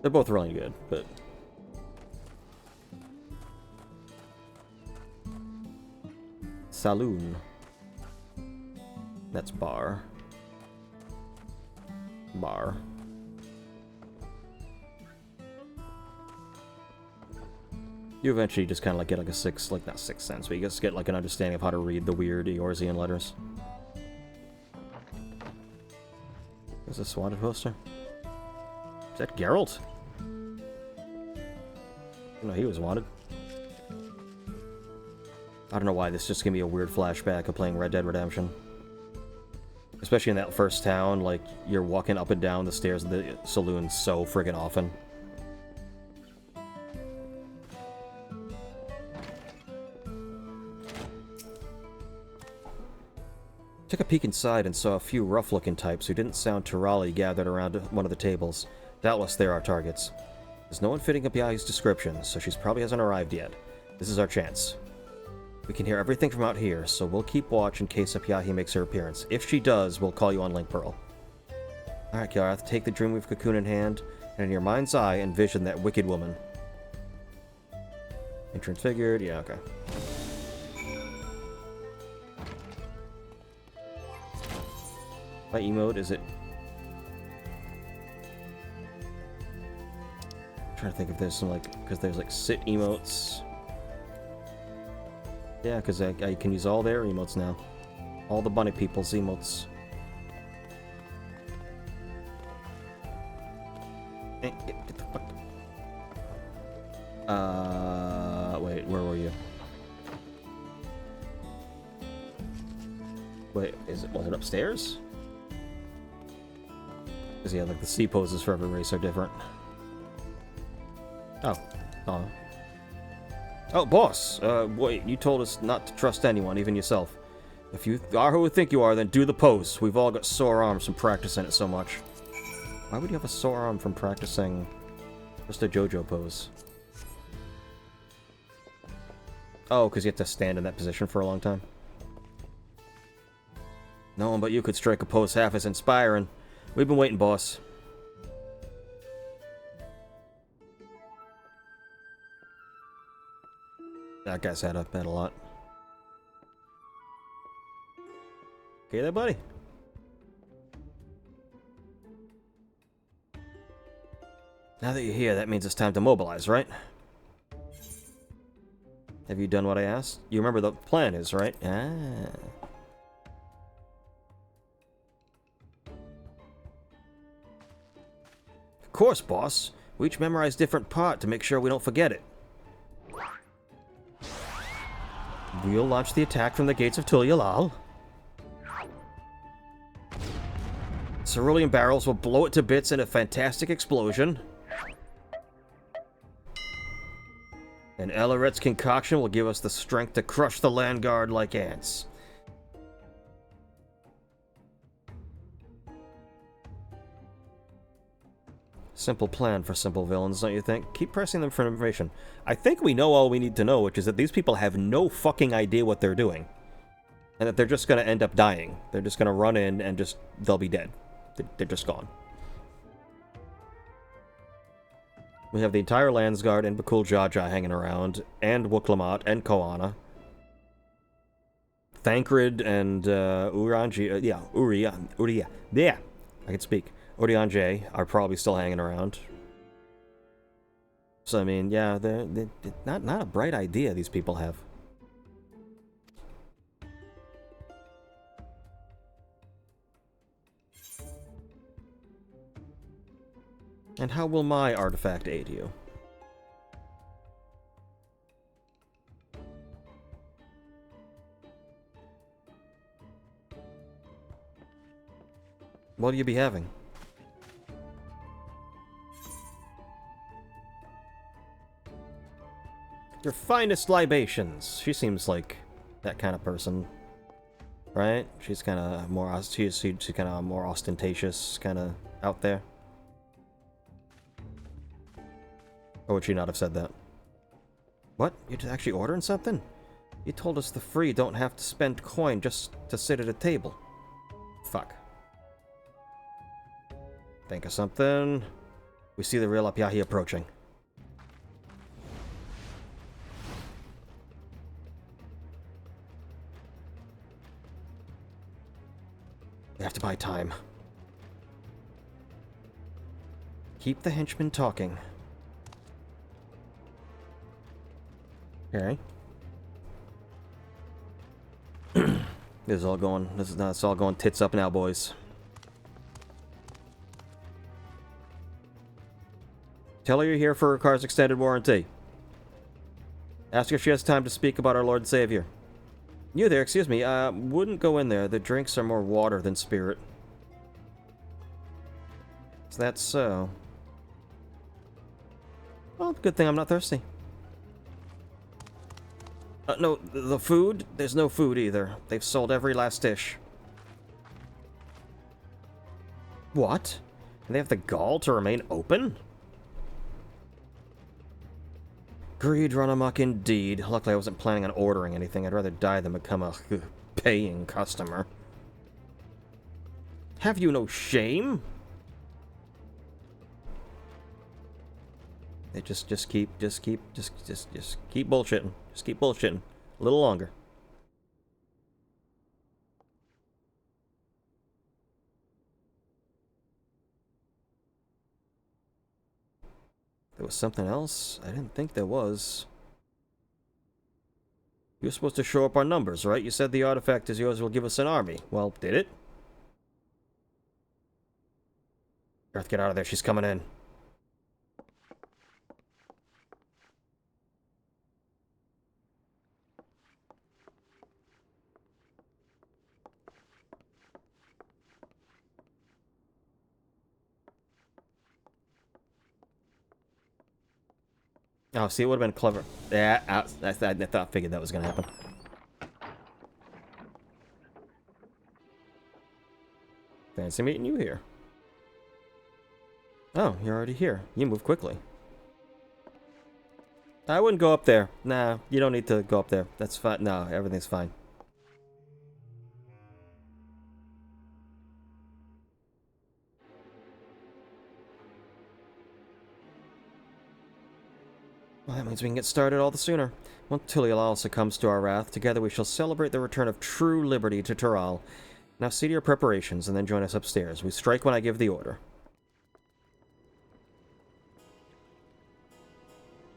They're both really good, but... Saloon. That's bar. Bar. You eventually just kind of like get like a not sixth sense, but you just get like an understanding of how to read the weird Eorzean letters. Is this a wanted poster? Is that Geralt? No, he was wanted. I don't know why this just gave me a weird flashback of playing Red Dead Redemption. Especially in that first town, like, you're walking up and down the stairs of the saloon so friggin' often. Took a peek inside and saw a few rough-looking types who didn't sound Turali gathered around one of the tables. Doubtless they're our targets. There's no one fitting Yapyahi's description, so she probably hasn't arrived yet. This is our chance. We can hear everything from out here, so we'll keep watch in case Yapyahi makes her appearance. If she does, we'll call you on Link Pearl. Alright, Gareth, take the Dreamweave Cocoon in hand, and in your mind's eye, envision that wicked woman. Transfigured? Yeah, okay. My emote, is it... I'm trying to think if there's some, like... Because there's, like, sit emotes. Yeah, because I can use all their emotes now. All the bunny people's emotes. Get the fuck... Wait, where were you? Wait, was it upstairs? Because, yeah, like, the C poses for every race are different. Oh. Oh. Oh, boss! Wait, you told us not to trust anyone, even yourself. If you are who we think you are, then do the pose. We've all got sore arms from practicing it so much. Why would you have a sore arm from practicing just a JoJo pose? Oh, because you have to stand in that position for a long time. No one but you could strike a pose half as inspiring. We've been waiting, boss. That guy's had a lot. Okay there, buddy? Now that you're here, that means it's time to mobilize, right? Have you done what I asked? You remember the plan is, right? Ah. Of course, boss. We each memorize different part to make sure we don't forget it. We'll launch the attack from the gates of Tulyalal. Cerulean barrels will blow it to bits in a fantastic explosion. And Elaret's concoction will give us the strength to crush the land guard like ants. Simple plan for simple villains, don't you think? Keep pressing them for information. I think we know all we need to know, which is that these people have no fucking idea what they're doing. And that they're just gonna end up dying. They're just gonna run in and they'll be dead. They're just gone. We have the entire Landsguard and Bakul Jaja hanging around, and Wuklamat and Koana. Thancred and Uranji, yeah, I can speak. Urianje are probably still hanging around. So I mean, yeah, they're not a bright idea these people have. And how will my artifact aid you? What'll you be having? Your finest libations. She seems like that kind of person, right? She's kind of more she's kind of more ostentatious, kind of out there. Or would she not have said that? What? You're actually ordering something? You told us the free don't have to spend coin just to sit at a table. Fuck. Think of something. We see the real Apyahi approaching. We have to buy time. Keep the henchmen talking. Okay. This is all going. It's all going tits up now, boys. Tell her you're here for her car's extended warranty. Ask if she has time to speak about our Lord and Savior. You there, excuse me. Wouldn't go in there. The drinks are more water than spirit. Is that so? Well, good thing I'm not thirsty. No, the food? There's no food either. They've sold every last dish. What? And they have the gall to remain open? Greed run amok indeed. Luckily I wasn't planning on ordering anything. I'd rather die than become a paying customer. Have you no shame? They just keep bullshitting. Just keep bullshitting. A little longer. There was something else? I didn't think there was. You were supposed to show up our numbers, right? You said the artifact is yours will give us an army. Well, did it? Earth, get out of there. She's coming in. Oh, see, it would have been clever. Yeah, I figured that was going to happen. Fancy meeting you here. Oh, you're already here. You move quickly. I wouldn't go up there. Nah, you don't need to go up there. That's fine. No, everything's fine. Well, that means we can get started all the sooner. Once Tulial succumbs to our wrath, together we shall celebrate the return of true liberty to Tural. Now see to your preparations, and then join us upstairs. We strike when I give the order.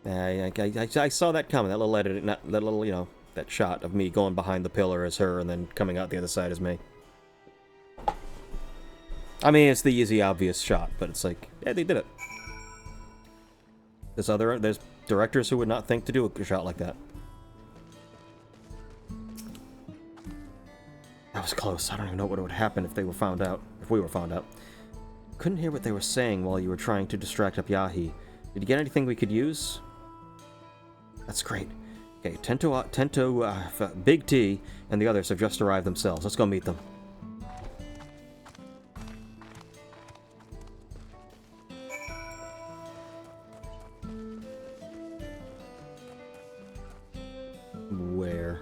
I saw that coming. That little edit, that little, you know, that shot of me going behind the pillar as her, and then coming out the other side as me. I mean, it's the easy, obvious shot, but it's like, yeah, they did it. There's directors who would not think to do a shot like that. That was close. I don't even know what would happen if they were found out. If we were found out. Couldn't hear what they were saying while you were trying to distract Upyahi. Did you get anything we could use? That's great. Okay, Tento, Big T, and the others have just arrived themselves. Let's go meet them. Where?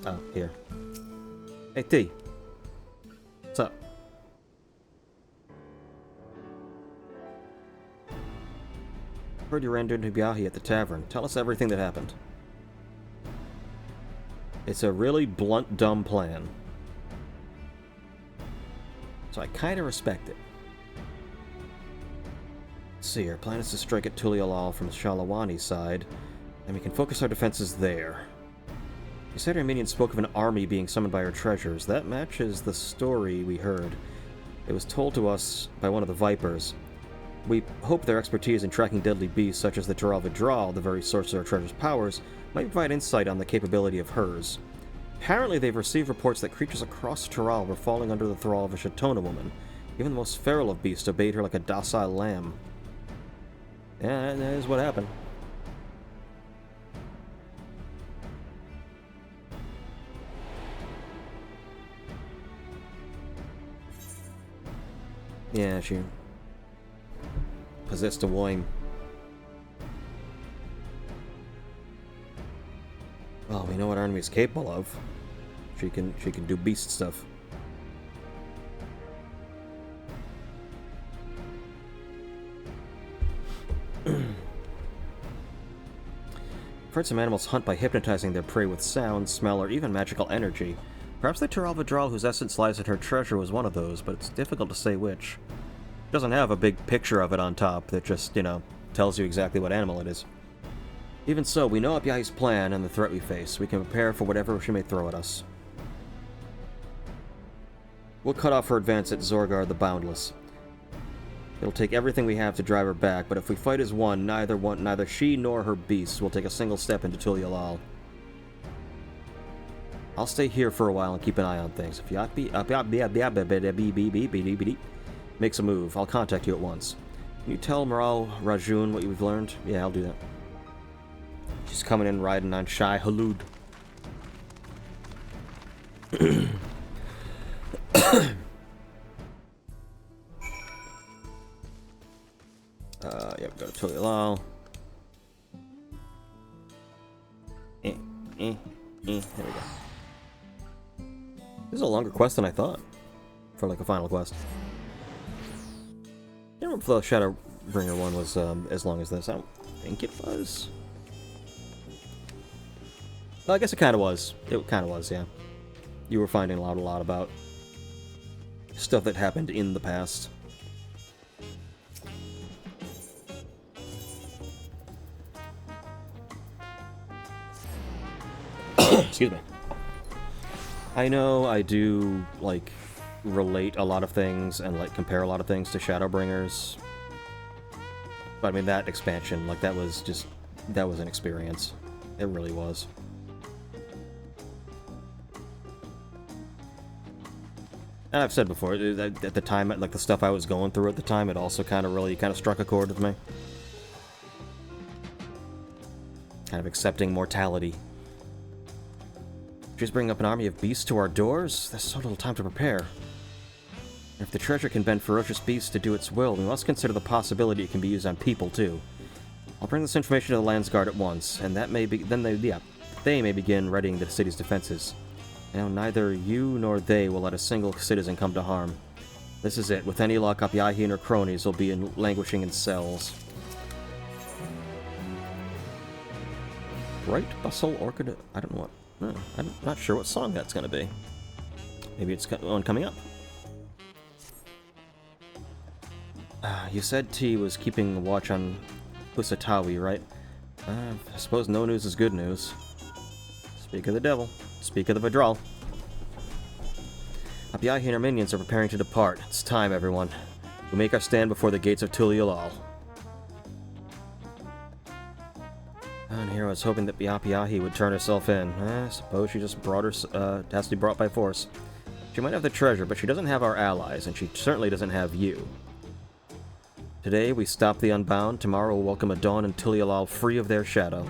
Oh, here. Hey, T. What's up? Heard you ran into Upyahi at the tavern. Tell us everything that happened. It's a really blunt, dumb plan. So I kinda respect it. Let's see, our plan is to strike at Tulial from Shalawani's side, and we can focus our defenses there. You said Armenian spoke of an army being summoned by our treasures. That matches the story we heard. It was told to us by one of the Vipers. We hope their expertise in tracking deadly beasts such as the Tural Vidral, the very source of our treasure's powers, might provide insight on the capability of hers. Apparently they've received reports that creatures across Tural were falling under the thrall of a Shatona woman. Even the most feral of beasts obeyed her like a docile lamb. Yeah, that is what happened. Yeah, she possessed a wine. Well, we know what our enemy is capable of. She can do beast stuff. I've heard some animals hunt by hypnotizing their prey with sound, smell, or even magical energy. Perhaps the Tural Vidral, whose essence lies in her treasure, was one of those, but it's difficult to say which. It doesn't have a big picture of it on top that just, you know, tells you exactly what animal it is. Even so, we know Upyahi's plan and the threat we face. We can prepare for whatever she may throw at us. We'll cut off her advance at Zorgar the Boundless. It'll take everything we have to drive her back, but if we fight as one, neither she nor her beasts will take a single step into Tulial. I'll stay here for a while and keep an eye on things. If makes a move, I'll contact you at once. Can you tell Moral Rajun what you've learned? Yeah, I'll do that. She's coming in riding on Shai Halud. Yep, go to Tulial. There we go. This is a longer quest than I thought. For like a final quest. I don't remember if the Shadowbringer one was as long as this. I don't think it was. Well, I guess it kind of was. It kind of was, yeah. You were finding out a lot about stuff that happened in the past. Excuse me. I know I do, like, relate a lot of things and, like, compare a lot of things to Shadowbringers. But, I mean, that expansion, like, that was an experience. It really was. And I've said before, at the time, like, the stuff I was going through at the time, it also kind of struck a chord with me. Kind of accepting mortality. She's bringing up an army of beasts to our doors? There's so little time to prepare. If the treasure can bend ferocious beasts to do its will, we must consider the possibility it can be used on people, too. I'll bring this information to the Landsguard at once, and that may be... they may begin readying the city's defenses. Now, neither you nor they will let a single citizen come to harm. This is it. With any luck, Apyahi and her cronies will be languishing in cells. Bright Bustle Orchid... I don't know what... No, I'm not sure what song that's going to be. Maybe it's one coming up. You said T was keeping watch on Usatawi, right? I suppose no news is good news. Speak of the devil. Speak of the Vidral. Apyahi and her minions are preparing to depart. It's time, everyone. We make our stand before the gates of Tulialal. And here I was hoping that Apyahi would turn herself in. I suppose she just has to be brought by force. She might have the treasure, but she doesn't have our allies, and she certainly doesn't have you. Today, we stop the Unbound. Tomorrow, we'll welcome a dawn in Tulialal free of their shadow.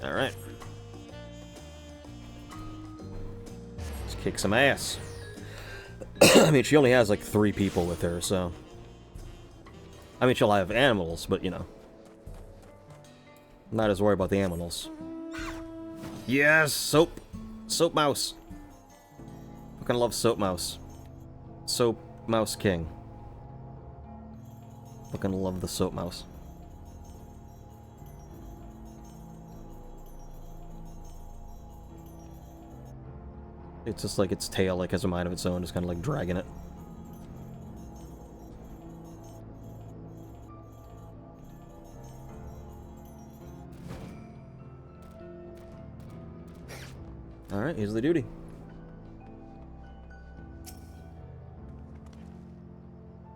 Alright. Let's kick some ass. I mean, she only has like 3 people with her, so... I mean, she'll have animals, but, you know. Not as worried about the animals. Yes! Soap! Soap Mouse! Fucking love Soap Mouse. Soap Mouse King. Fucking love the Soap Mouse. It's just like its tail like has a mind of its own, just kind of like dragging it. Alright, here's the duty.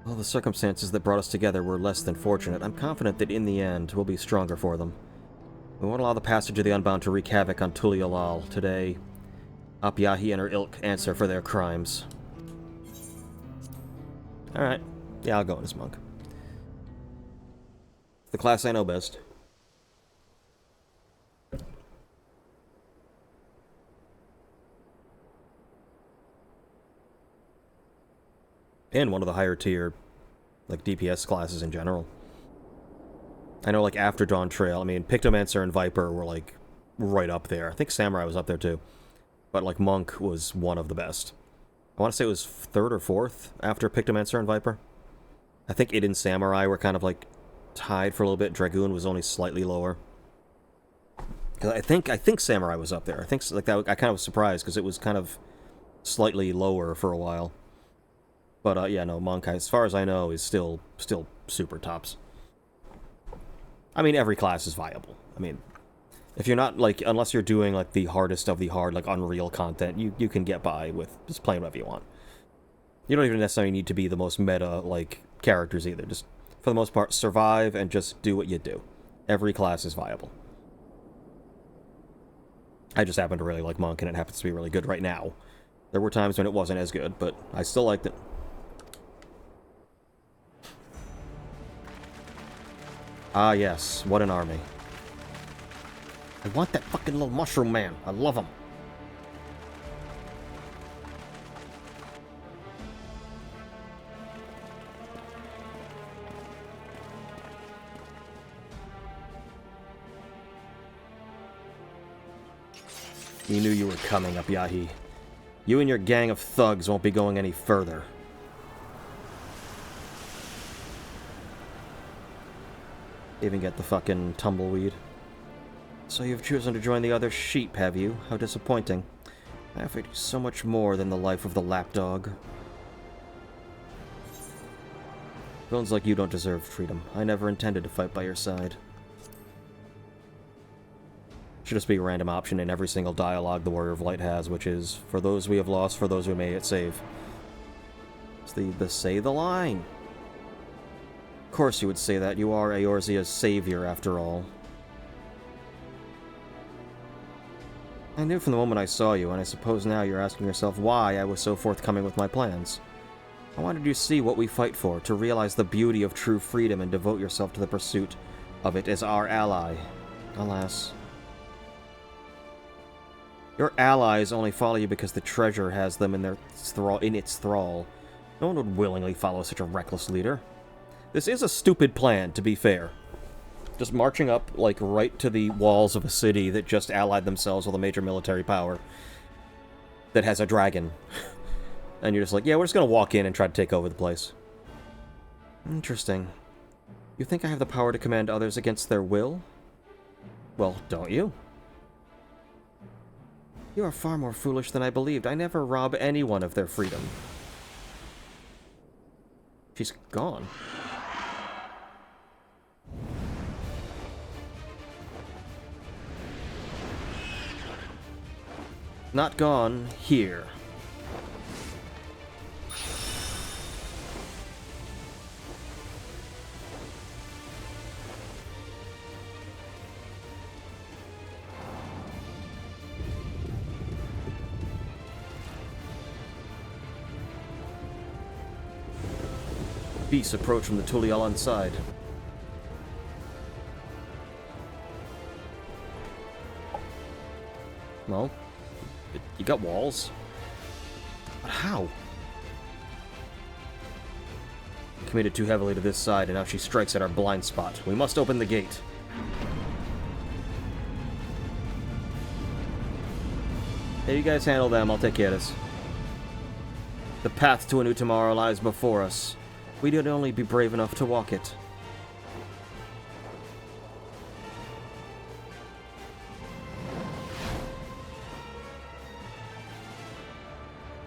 Well, the circumstances that brought us together were less than fortunate. I'm confident that in the end, we'll be stronger for them. We won't allow the passage of the Unbound to wreak havoc on Tulialal. Today, Apyahi and her ilk answer for their crimes. Alright. Yeah, I'll go in as monk. The class I know best. And one of the higher tier, like, DPS classes in general. I know, like, after Dawntrail, I mean, Pictomancer and Viper were, like, right up there. I think Samurai was up there, too. But, like, Monk was one of the best. I want to say it was 3rd or 4th after Pictomancer and Viper. I think it and Samurai were kind of, like, tied for a little bit. Dragoon was only slightly lower. Cause I think Samurai was up there. I think, like, that, I kind of was surprised, because it was kind of slightly lower for a while. But, yeah, no, Monk, as far as I know, is still super tops. I mean, every class is viable. I mean, if you're not, like, unless you're doing, like, the hardest of the hard, like, Unreal content, you can get by with just playing whatever you want. You don't even necessarily need to be the most meta, like, characters either. Just, for the most part, survive and just do what you do. Every class is viable. I just happen to really like Monk, and it happens to be really good right now. There were times when it wasn't as good, but I still liked it. Ah, yes. What an army. I want that fucking little mushroom man. I love him. You knew you were coming, Apyahi. You and your gang of thugs won't be going any further. Even get the fucking tumbleweed. So you've chosen to join the other sheep, have you? How disappointing. I offered you so much more than the life of the lapdog. Villains like you don't deserve freedom. I never intended to fight by your side. Should just be a random option in every single dialogue the Warrior of Light has, which is, for those we have lost, for those we may yet save. It's the say the line. Of course you would say that. You are Eorzea's savior, after all. I knew from the moment I saw you, and I suppose now you're asking yourself why I was so forthcoming with my plans. I wanted you to see what we fight for, to realize the beauty of true freedom and devote yourself to the pursuit of it as our ally. Alas. Your allies only follow you because the treasure has them in its thrall. No one would willingly follow such a reckless leader. This is a stupid plan, to be fair. Just marching up, like, right to the walls of a city that just allied themselves with a major military power that has a dragon. And you're just like, yeah, we're just gonna walk in and try to take over the place. Interesting. You think I have the power to command others against their will? Well, don't you? You are far more foolish than I believed. I never rob anyone of their freedom. She's gone. Not gone here. Beasts approach from the Tulialan side. Well, you got walls. But how? Committed too heavily to this side, and now she strikes at our blind spot. We must open the gate. Hey, you guys handle them. I'll take care of this. The path to a new tomorrow lies before us. We need only be brave enough to walk it.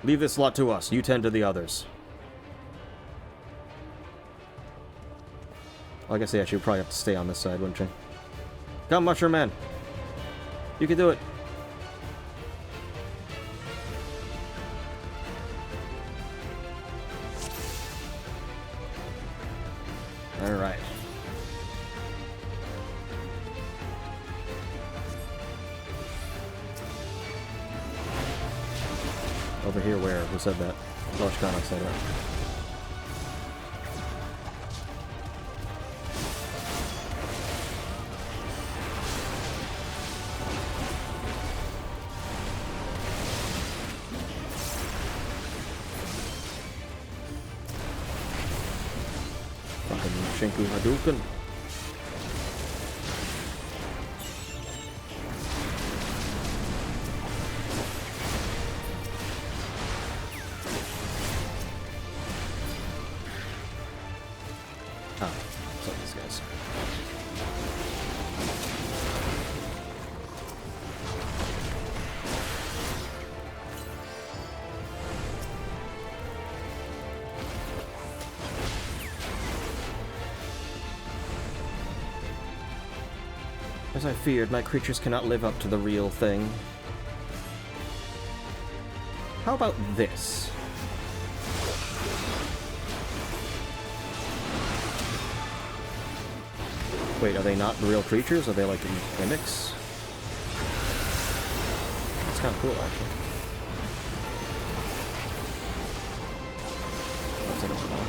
Leave this lot to us. You tend to the others. Well, I guess, yeah, she would probably have to stay on this side, wouldn't she? Come, Mushroom Man. You can do it. Alright. Over here where? Who said that? Loshkana said that. Shinku Hadouken. Ah, so these guys. As I feared, my creatures cannot live up to the real thing. How about this? Wait, are they not real creatures? Are they like mimics? That's kind of cool, actually. That's another one.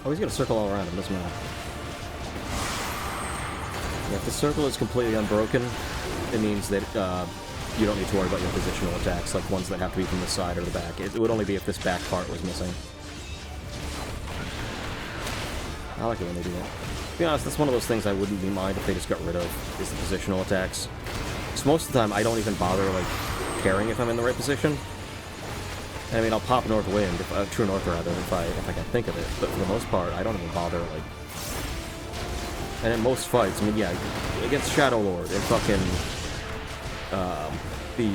Oh, he's gonna circle all around him, doesn't matter. Yeah, if the circle is completely unbroken, it means that you don't need to worry about your positional attacks, like ones that have to be from the side or the back. It would only be if this back part was missing. I like it when they do that. To be honest, that's one of those things I wouldn't be mind if they just got rid of, is the positional attacks. Because most of the time, I don't even bother, like, caring if I'm in the right position. I mean, I'll pop North Wind, True North rather, if I can think of it. But for the most part, I don't even bother, like, And in most fights, I mean, yeah, against Shadow Lord and fucking the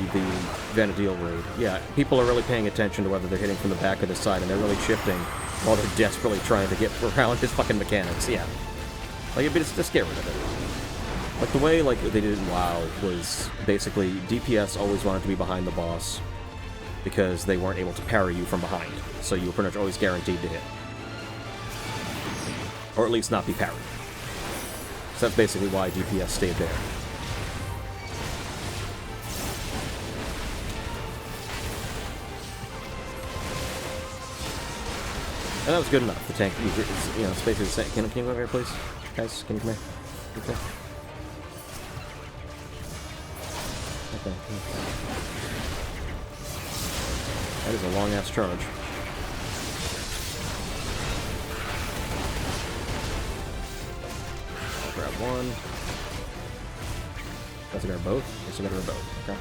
Vanadil raid, yeah, people are really paying attention to whether they're hitting from the back or the side, and they're really shifting while they're desperately trying to get around his fucking mechanics. Yeah, like just get rid of it. Like the way like they did in WoW was basically DPS always wanted to be behind the boss because they weren't able to parry you from behind, so you were pretty much always guaranteed to hit, or at least not be parried. So that's basically why DPS stayed there. And that was good enough. The tank, you know, it's basically the same. Can you come over here, please? Guys, can you come here? Okay. Okay. That is a long-ass charge. I'll grab one. That's a grab both? Yes, I gotta grab both. Okay.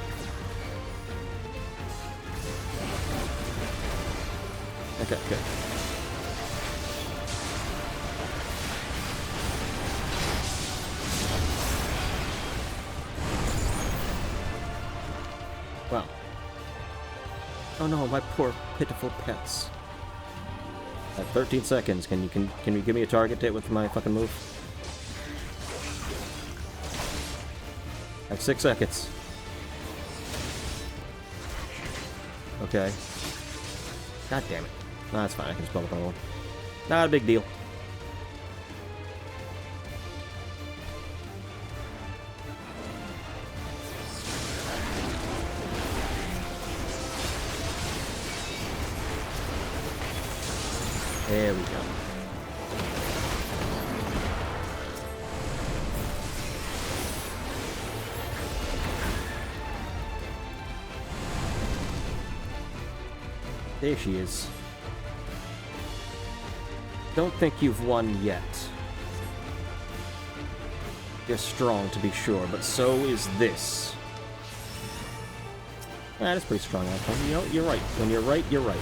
Okay, good. Wow. Oh no, my poor, pitiful pets. At 13 seconds, can you give me a target hit with my fucking move? At 6 seconds. Okay. God damn it. No, that's fine, I can just build up on one. Not a big deal. There we go. There she is. Don't think you've won yet. You're strong, to be sure, but so is this. That is pretty strong, actually. You know, you're right. When you're right, you're right.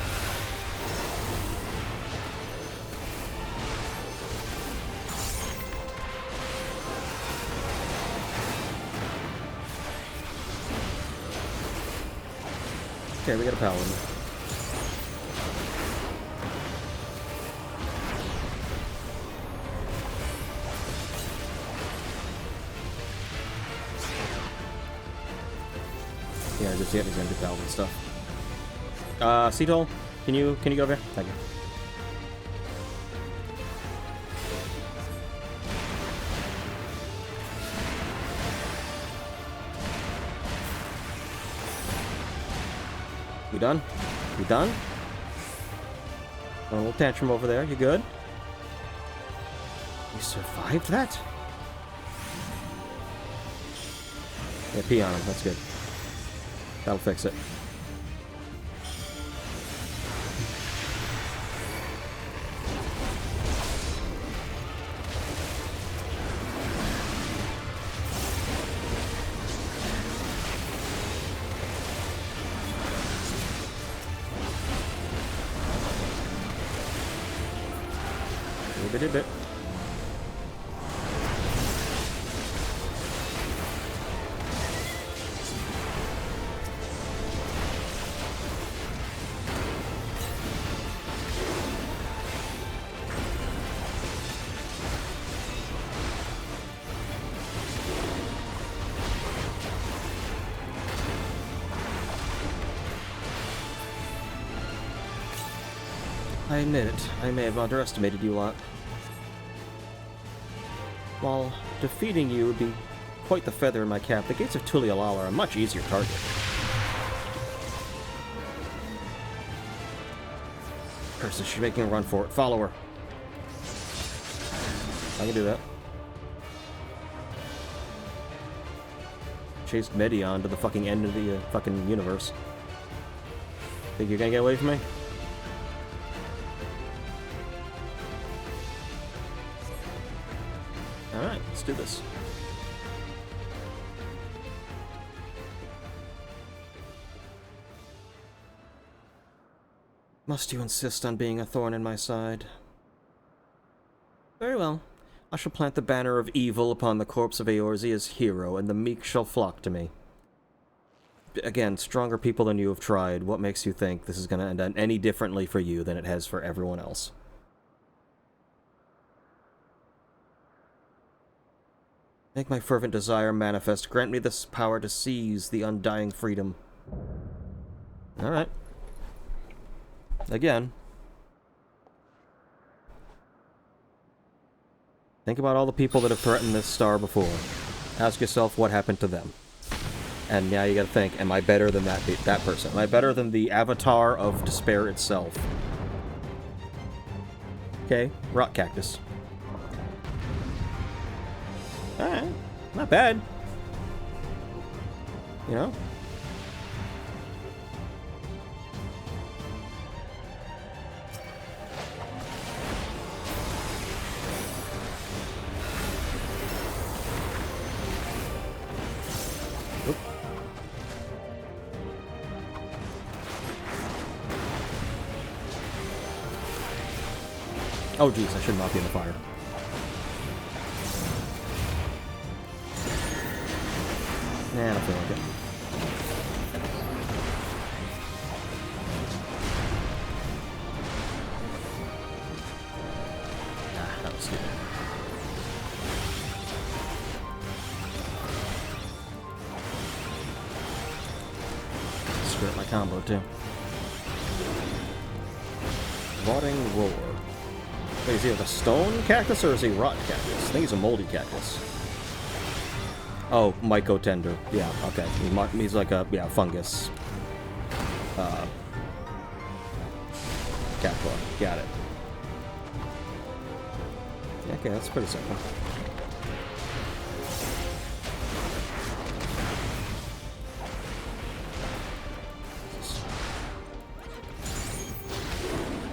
Okay, we got a paladin. Yeah, just he's gonna do paladin stuff. Seatol, can you go over here? Thank you. We done? We done? A little tantrum over there. You good? You survived that? Yeah, pee on him. That's good. That'll fix it. A bit. I admit it, I may have underestimated you a lot. While defeating you would be quite the feather in my cap, the gates of Tulialal are a much easier target. Curses, she's making a run for it. Follow her. I can do that. Chased Medion to the fucking end of the fucking universe. Think you're gonna get away from me? Alright, let's do this. Must you insist on being a thorn in my side? Very well. I shall plant the banner of evil upon the corpse of Eorzea's hero, and the meek shall flock to me. Again, stronger people than you have tried. What makes you think this is going to end any differently for you than it has for everyone else? Make my fervent desire manifest. Grant me this power to seize the undying freedom. Alright. Again. Think about all the people that have threatened this star before. Ask yourself what happened to them. And now you gotta think, am I better than that person? Am I better than the avatar of despair itself? Okay, rock cactus. Alright, not bad. You know? Oh geez, I should not be in the fire. Nah, I don't feel like it. Ah, that was stupid. Screw up my combo too. Rotting Roar. Wait, is he like a stone cactus or is he rotten cactus? I think he's a moldy cactus. Oh, mycotender. Yeah, okay. He's like a, yeah, fungus. Catclaw. Got it. Okay, that's pretty simple.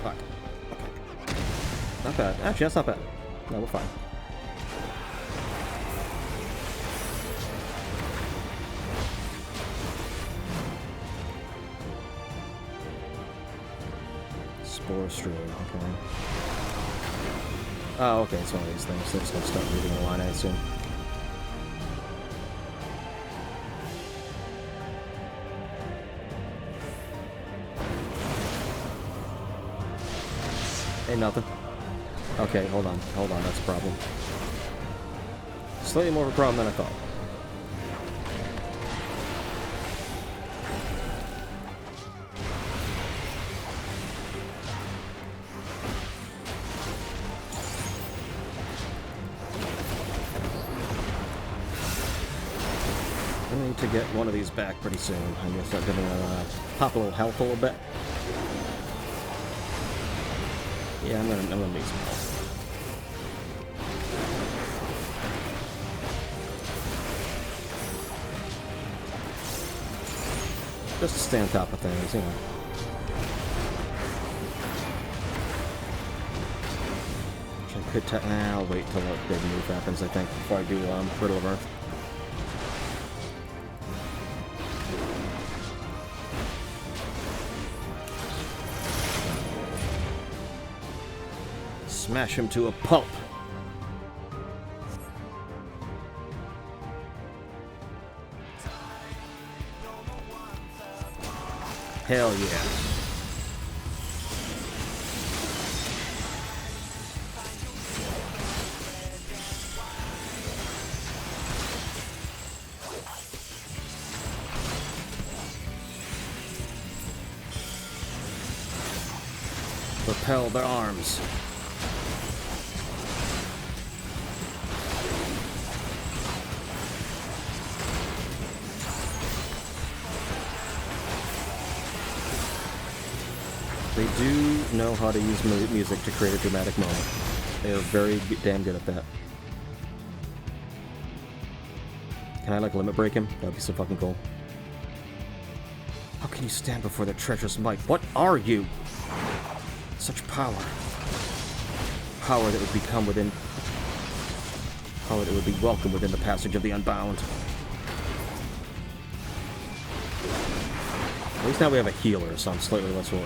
Fuck. Okay. Not bad. Actually, that's not bad. No, we're fine. Spore Stream, okay. Oh, okay, it's one of these things. They're just gonna start reading the line, I assume. Ain't nothing. Okay, hold on, that's a problem. Slightly more of a problem than I thought. I need to get one of these back pretty soon. I'm gonna start giving pop a little health a little bit. Yeah, I'm gonna need some help. Just to stay on top of things, you know. I could I'll wait till the big move happens, I think, before I do Riddle of Earth. Smash him to a pulp. Hell yeah. Propel their arms. They do know how to use music to create a dramatic moment. They are very damn good at that. Can I, like, limit break him? That'd be so fucking cool. How can you stand before the treacherous might? What are you? Such power. Power that would become within... Power that would be welcome within the passage of the Unbound. At least now we have a healer, so I'm slightly less worried.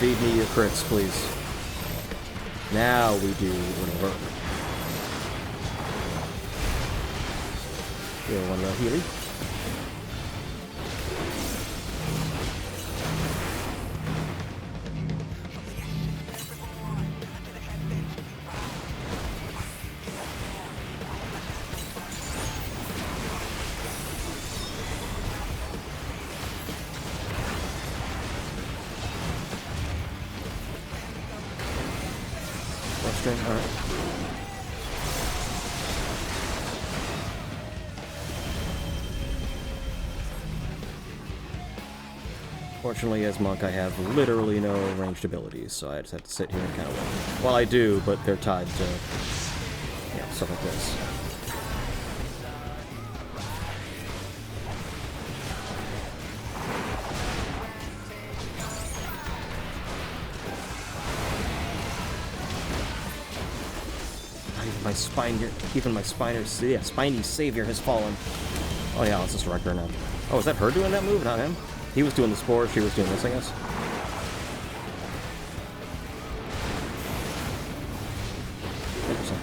Feed me your crits, please. Now we do whatever. Heal one Healy. Alright. Fortunately, as Monk, I have literally no ranged abilities, so I just have to sit here and kind of wait. Well, I do, but they're tied to, yeah, stuff like this. Even my spiny savior has fallen. Oh yeah, it's just Wrecker now. Oh, is that her doing that move, not him? He was doing the spore, she was doing this, I guess. Interesting.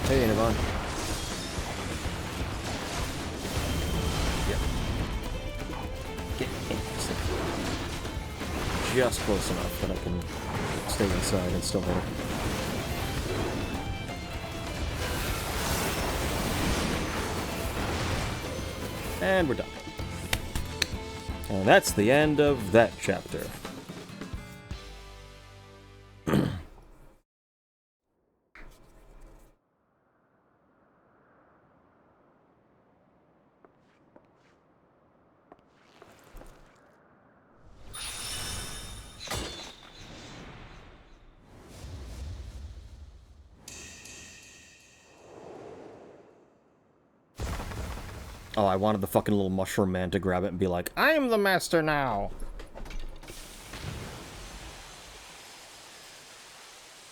Hey, Navon. Yep. Get in. Just close enough that I can stay inside and still hit her. And we're done. And that's the end of that chapter. Oh, I wanted the fucking little mushroom man to grab it and be like, I'm the master now!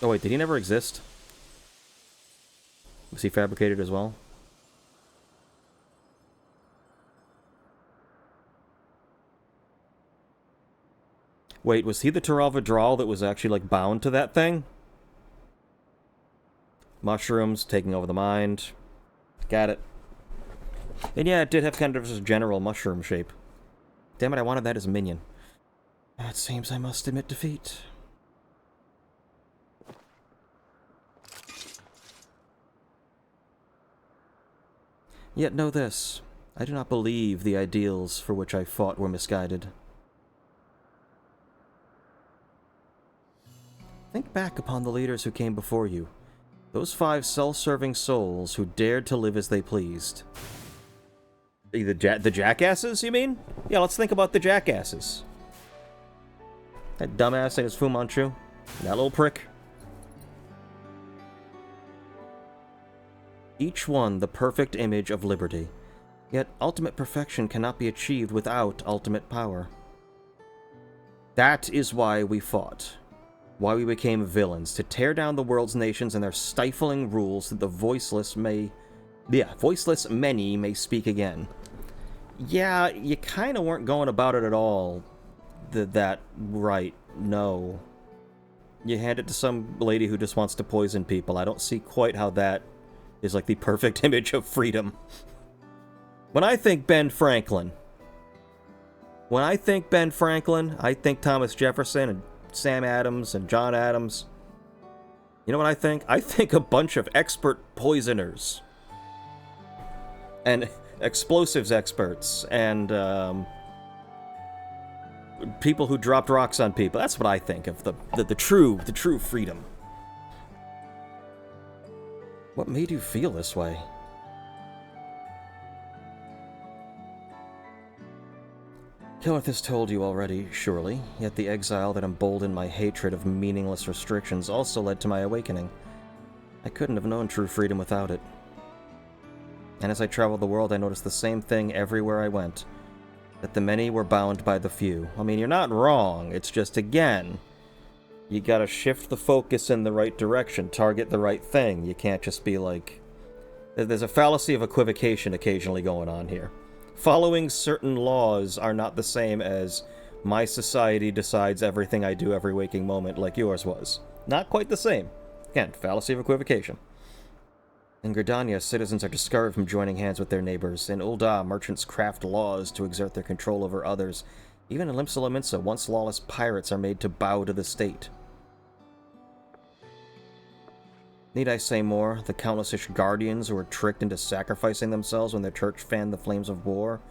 Oh wait, did he never exist? Was he fabricated as well? Wait, was he the Taralva Drawl that was actually, like, bound to that thing? Mushrooms, taking over the mind. Got it. And yeah, it did have kind of a general mushroom shape. Damn it, I wanted that as a minion. It seems I must admit defeat. Yet know this, I do not believe the ideals for which I fought were misguided. Think back upon the leaders who came before you. Those 5 self-serving souls who dared to live as they pleased. The jackasses, you mean? Yeah, let's think about the jackasses. That dumbass thing is Fu Manchu. That little prick. Each one the perfect image of liberty. Yet ultimate perfection cannot be achieved without ultimate power. That is why we fought. Why we became villains. To tear down the world's nations and their stifling rules that the voiceless many may speak again. Yeah, you kind of weren't going about it at all that right. No. You hand it to some lady who just wants to poison people. I don't see quite how that is like the perfect image of freedom. When I think Ben Franklin, I think Thomas Jefferson and Sam Adams and John Adams. You know what I think? I think a bunch of expert poisoners. And explosives experts, and people who dropped rocks on people. That's what I think of the true freedom. What made you feel this way? Kilith has told you already, surely, yet the exile that emboldened my hatred of meaningless restrictions also led to my awakening. I couldn't have known true freedom without it. And as I traveled the world, I noticed the same thing everywhere I went. That the many were bound by the few. I mean, you're not wrong. It's just, again, you gotta shift the focus in the right direction, target the right thing. You can't just be like... There's a fallacy of equivocation occasionally going on here. Following certain laws are not the same as my society decides everything I do every waking moment like yours was. Not quite the same. Again, fallacy of equivocation. In Gridania, citizens are discouraged from joining hands with their neighbors. In Ul'dah, merchants craft laws to exert their control over others. Even in Limsa, once lawless pirates are made to bow to the state. Need I say more? The countless-ish guardians who were tricked into sacrificing themselves when their church fanned the flames of war?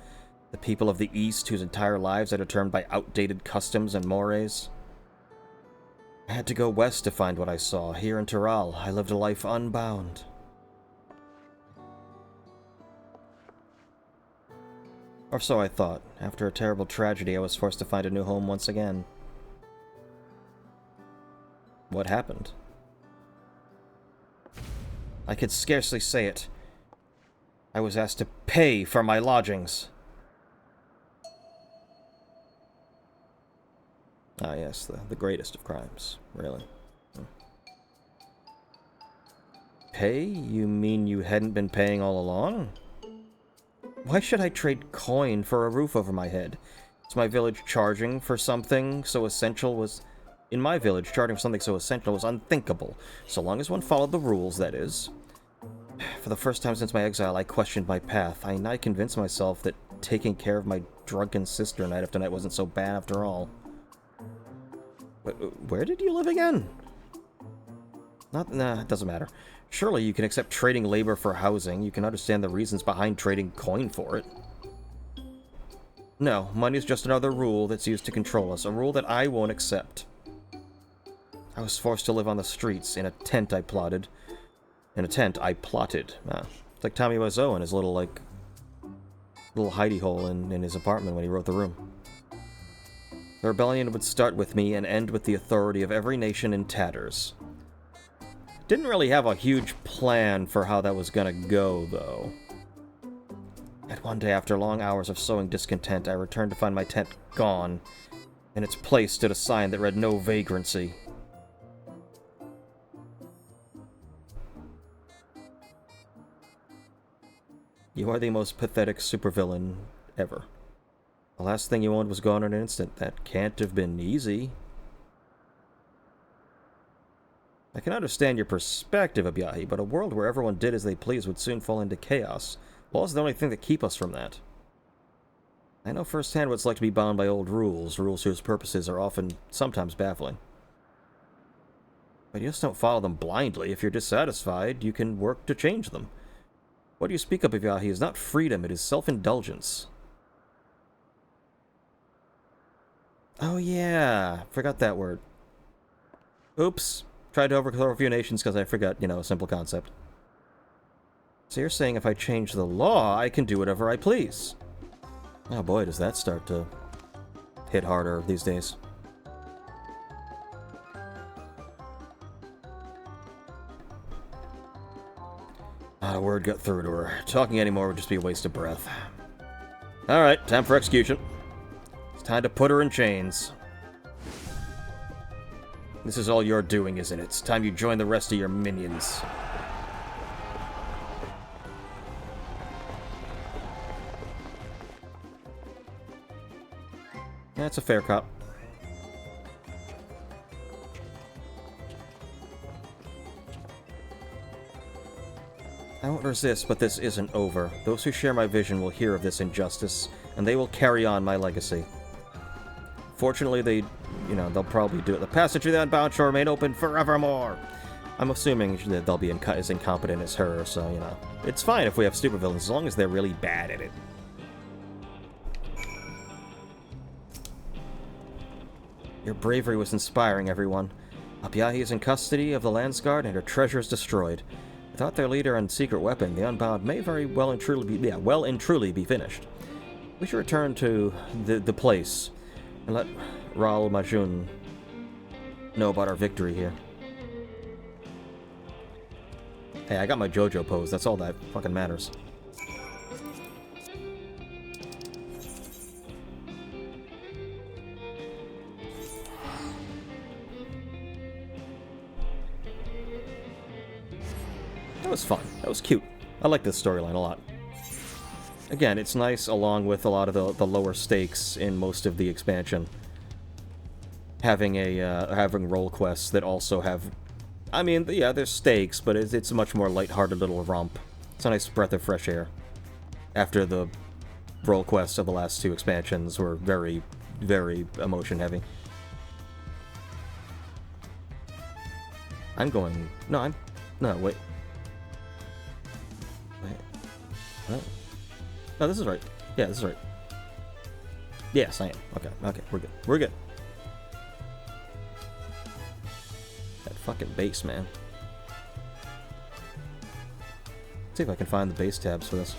The people of the East whose entire lives are determined by outdated customs and mores? I had to go west to find what I saw. Here in Tural, I lived a life unbound. Or so I thought. After a terrible tragedy, I was forced to find a new home once again. What happened? I could scarcely say it. I was asked to pay for my lodgings. Ah, yes, the greatest of crimes, really. Pay? You mean you hadn't been paying all along? Why should I trade coin for a roof over my head? Is my village charging for something so essential was... In my village, charging for something so essential was unthinkable. So long as one followed the rules, that is. For the first time since my exile, I questioned my path. I nigh convinced myself that taking care of my drunken sister night after night wasn't so bad after all. Where did you live again? Nah, it doesn't matter. Surely you can accept trading labor for housing. You can understand the reasons behind trading coin for it. No, money is just another rule that's used to control us. A rule that I won't accept. I was forced to live on the streets. In a tent I plotted. Ah, it's like Tommy Wiseau in his little hidey hole in his apartment when he wrote The Room. The rebellion would start with me and end with the authority of every nation in tatters. Didn't really have a huge plan for how that was gonna go, though. And one day, after long hours of sowing discontent, I returned to find my tent gone. In its place stood a sign that read "No Vagrancy." You are the most pathetic supervillain ever. The last thing you owned was gone in an instant. That can't have been easy. I can understand your perspective, Abyahi, but a world where everyone did as they pleased would soon fall into chaos. Laws are the only thing that keep us from that. I know firsthand what it's like to be bound by old rules whose purposes are sometimes baffling. But you just don't follow them blindly. If you're dissatisfied, you can work to change them. What you speak of, Abyahi, is not freedom, it is self-indulgence. Oh yeah, forgot that word. Oops. Tried to overthrow a few nations because I forgot, a simple concept. So you're saying if I change the law, I can do whatever I please. Oh boy, does that start to hit harder these days. Not a word got through to her. Talking anymore would just be a waste of breath. Alright, time for execution. It's time to put her in chains. This is all you're doing, isn't it? It's time you join the rest of your minions. That's a fair cop. I won't resist, but this isn't over. Those who share my vision will hear of this injustice, and they will carry on my legacy. Fortunately, they'll probably do it. The passage to the Unbound Shore remain open forevermore. I'm assuming that they'll be as incompetent as her, so, it's fine if we have supervillains, as long as they're really bad at it. Your bravery was inspiring, everyone. Abyahi is in custody of the Landsguard, and her treasure is destroyed. Without their leader and secret weapon, the Unbound may very well and truly be finished. We should return to the place and let Raal Majun know about our victory here. Hey, I got my JOJO pose. That's all that fucking matters. That was fun. That was cute. I like this storyline a lot. Again, it's nice along with a lot of the lower stakes in most of the expansion. Having role quests that also have... I mean, yeah, there's stakes, but it's a much more lighthearted little romp. It's a nice breath of fresh air. After the role quests of the last two expansions were very, very emotion-heavy. I'm going... No, No, wait. What? No, this is right. Yeah, this is right. Yes, I am. Okay, we're good. We're good. That fucking base, man. Let's see if I can find the base tabs for this.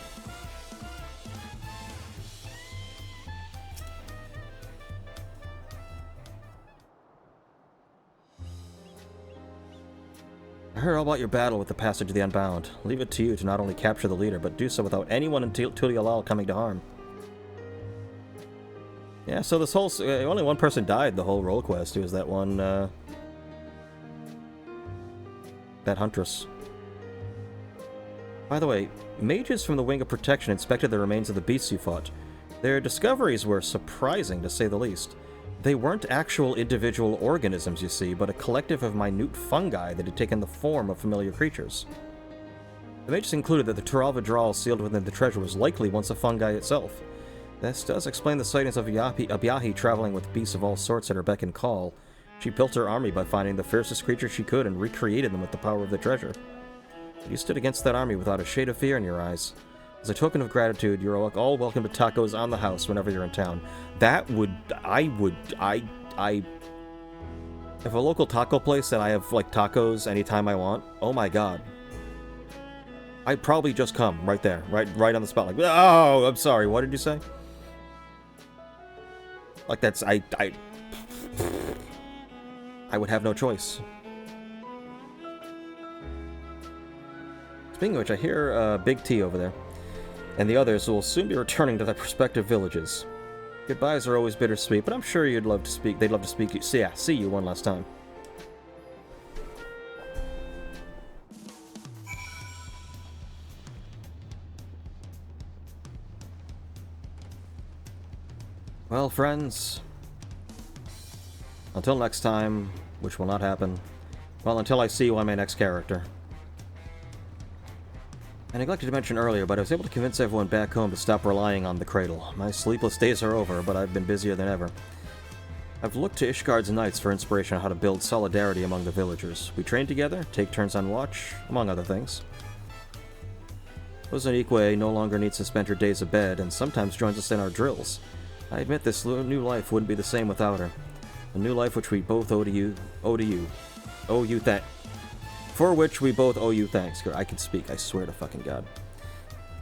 I heard all about your battle with the Passage of the Unbound. Leave it to you to not only capture the leader, but do so without anyone in Tulialal coming to harm. Yeah, so this whole... only one person died the whole role quest. It was that one, that Huntress. By the way, mages from the Wing of Protection inspected the remains of the beasts you fought. Their discoveries were surprising, to say the least. They weren't actual individual organisms, you see, but a collective of minute fungi that had taken the form of familiar creatures. The mages concluded that the Turalva Drawl sealed within the treasure was likely once a fungi itself. This does explain the sightings of Abyahi traveling with beasts of all sorts at her beck and call. She built her army by finding the fiercest creatures she could and recreated them with the power of the treasure. But you stood against that army without a shade of fear in your eyes. As a token of gratitude, you're all welcome to tacos on the house whenever you're in town. If a local taco place that I have, like, tacos anytime I want, oh my god. I'd probably just come right there, right on the spot, like, oh, I'm sorry, what did you say? Like, that's, I would have no choice. Speaking of which, I hear Big T over there. And the others will soon be returning to their respective villages. Goodbyes are always bittersweet, but I'm sure they'd love to speak see you one last time. Well, friends, until next time, which will not happen, well, until I see you on my next character. I neglected to mention earlier, but I was able to convince everyone back home to stop relying on the cradle. My sleepless days are over, but I've been busier than ever. I've looked to Ishgard's Knights for inspiration on how to build solidarity among the villagers. We train together, take turns on watch, among other things. Ozanique no longer needs to spend her days abed, and sometimes joins us in our drills. I admit this new life wouldn't be the same without her. A new life which we both for which we both owe you thanks. I can speak, I swear to fucking God.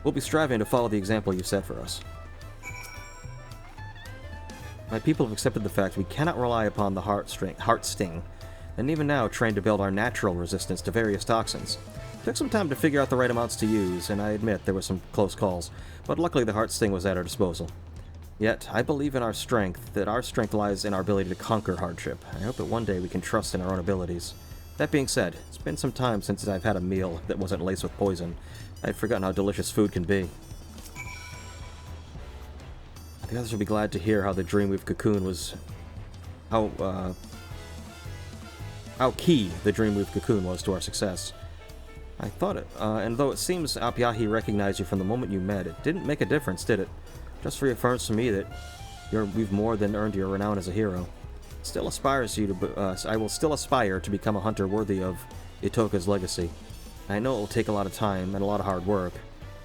We'll be striving to follow the example you set for us. My people have accepted the fact we cannot rely upon the heart sting, and even now trained to build our natural resistance to various toxins. It took some time to figure out the right amounts to use, and I admit there were some close calls, but luckily the heart sting was at our disposal. Yet, I believe in our strength, that our strength lies in our ability to conquer hardship. I hope that one day we can trust in our own abilities. That being said, it's been some time since I've had a meal that wasn't laced with poison. I'd forgotten how delicious food can be. The others will be glad to hear how the Dreamweave cocoon was... how key the Dreamweave cocoon was to our success. I thought it, and though it seems Abyahi recognized you from the moment you met, it didn't make a difference, did it? Just reaffirms to me that we've more than earned your renown as a hero. I will still aspire to become a hunter worthy of Itoka's legacy. I know it will take a lot of time and a lot of hard work.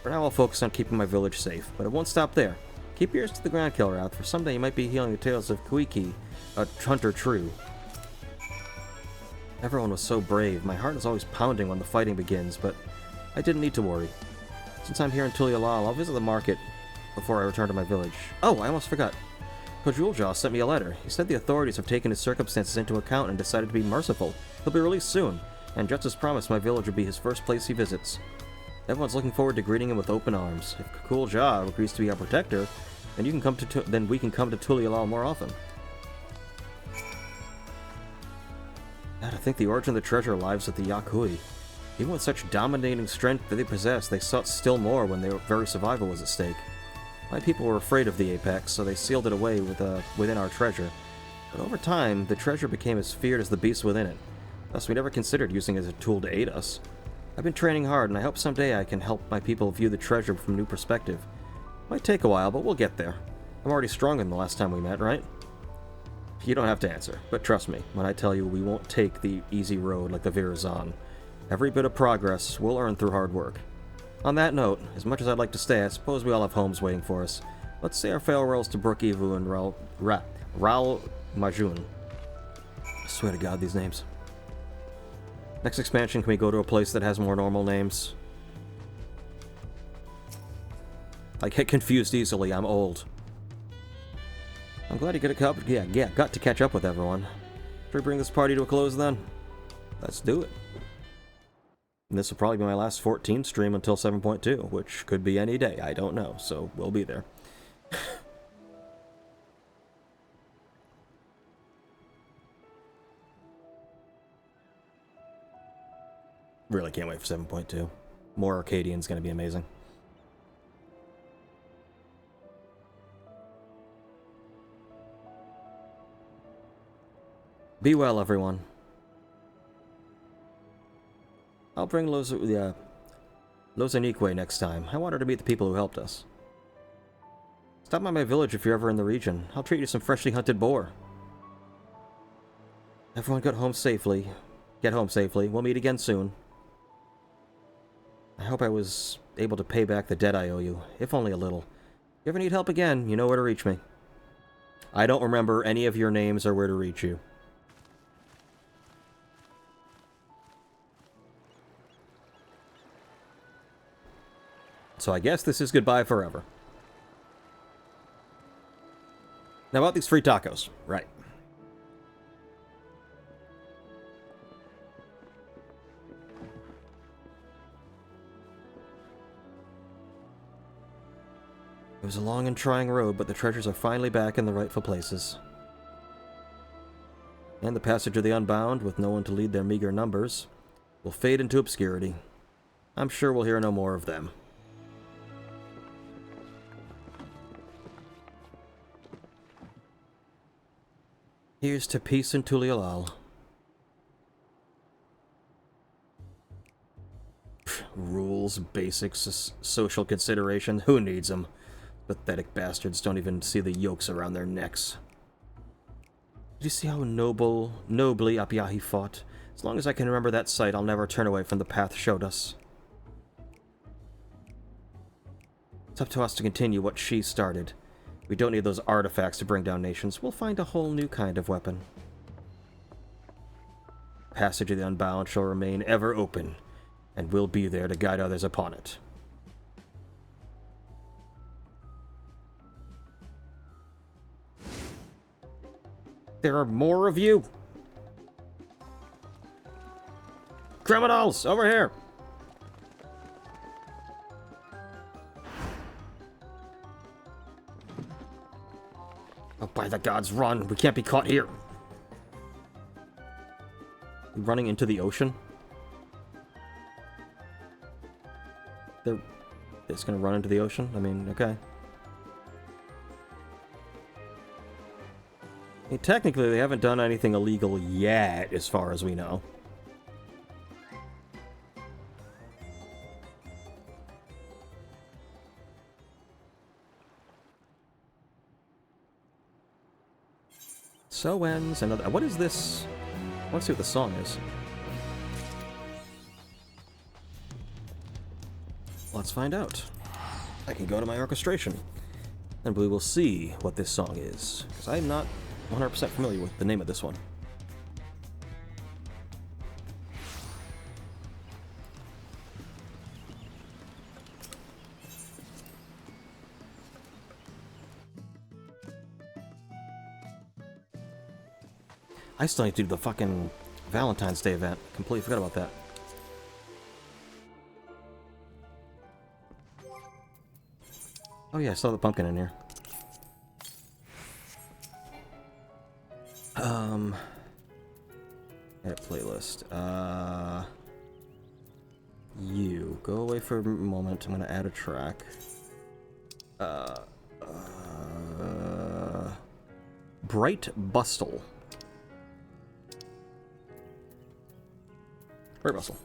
For now I'll focus on keeping my village safe, but it won't stop there. Keep your ears to the ground, Kilrath, for someday you might be hearing the tales of Kuiki, a hunter true. Everyone was so brave. My heart is always pounding when the fighting begins, but I didn't need to worry. Since I'm here in Tulialal, I'll visit the market before I return to my village. Oh, I almost forgot. Kojuljah sent me a letter. He said the authorities have taken his circumstances into account and decided to be merciful. He'll be released soon. And just as promised, my village would be his first place he visits. Everyone's looking forward to greeting him with open arms. If Kulja agrees to be our protector, then we can come to Tulialal more often. God, I think the origin of the treasure lies with the Yakui. Even with such dominating strength that they possess, they sought still more when their very survival was at stake. My people were afraid of the Apex, so they sealed it away within our treasure. But over time, the treasure became as feared as the beast within it. Thus, we never considered using it as a tool to aid us. I've been training hard, and I hope someday I can help my people view the treasure from a new perspective. Might take a while, but we'll get there. I'm already stronger than the last time we met, right? You don't have to answer, but trust me when I tell you we won't take the easy road like the Virazan. Every bit of progress we'll earn through hard work. On that note, as much as I'd like to stay, I suppose we all have homes waiting for us. Let's say our farewells to Brook-Evu and Ral Majun. I swear to God, these names. Next expansion, can we go to a place that has more normal names? I get confused easily, I'm old. I'm glad you got to catch up with everyone. Should we bring this party to a close then? Let's do it. And this will probably be my last 14 stream until 7.2, which could be any day, I don't know, so we'll be there. Really can't wait for 7.2. More Arcadian's gonna be amazing. Be well, everyone. I'll bring Lozanique next time. I want her to meet the people who helped us. Stop by my village if you're ever in the region. I'll treat you to some freshly hunted boar. Everyone get home safely. We'll meet again soon. I hope I was able to pay back the debt I owe you, if only a little. If you ever need help again, you know where to reach me. I don't remember any of your names or where to reach you. So I guess this is goodbye forever. Now about these free tacos. Right. It was a long and trying road, but the treasures are finally back in the rightful places. And the passage of the Unbound, with no one to lead their meager numbers, will fade into obscurity. I'm sure we'll hear no more of them. Here's to peace in Tulialal. Rules, basics, social consideration, who needs them? Pathetic bastards don't even see the yokes around their necks. Did you see how nobly Apyahi fought? As long as I can remember that sight, I'll never turn away from the path showed us. It's up to us to continue what she started. We don't need those artifacts to bring down nations. We'll find a whole new kind of weapon. Passage of the Unbound shall remain ever open, and we'll be there to guide others upon it. There are more of you! Criminals! Over here! Oh, by the gods, run! We can't be caught here! Running into the ocean? They're just gonna run into the ocean? I mean, okay. I mean, technically, they haven't done anything illegal yet, as far as we know. So ends another... What is this? I want to see what the song is. Let's find out. I can go to my orchestration, and we will see what this song is, because I'm not 100% familiar with the name of this one. I still need to do the fucking Valentine's Day event. Completely forgot about that. Oh yeah, I saw the pumpkin in here. Edit playlist. You go away for a moment. I'm gonna add a track. Bright Bustle. Bright Bustle.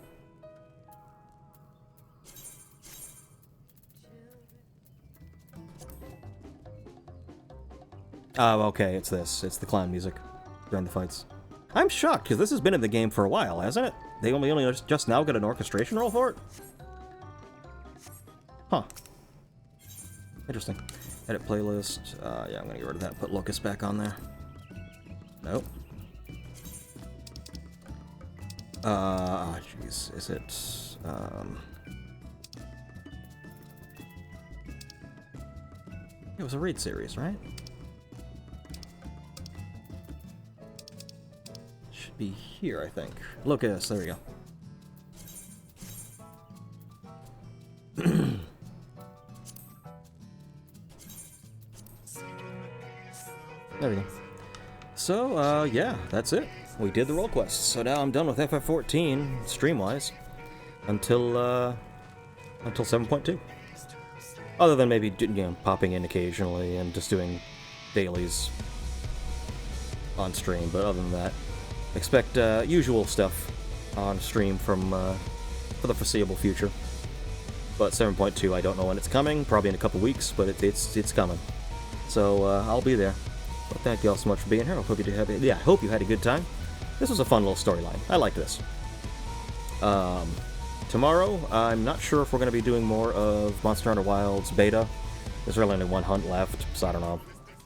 Oh, okay, it's this. It's the clown music during the fights. I'm shocked, because this has been in the game for a while, hasn't it? They only just now got an orchestration roll for it? Huh. Interesting. Edit playlist. Yeah, I'm gonna get rid of that. Put Locust back on there. Nope. Jeez. Is it, It was a raid series, right? Should be here, I think. Locust, there we go. There we go. So, yeah, that's it. We did the role quests. So now I'm done with FF14, stream-wise, until 7.2. Other than maybe, you know, popping in occasionally and just doing dailies on stream. But other than that, expect usual stuff on stream from for the foreseeable future. But 7.2, I don't know when it's coming. Probably in a couple weeks, but it's coming. So I'll be there. Well, thank you all so much for being here. I hope you had a good time. This was a fun little storyline. I like this. Tomorrow, I'm not sure if we're going to be doing more of Monster Hunter Wilds beta. There's really only one hunt left, so I don't know.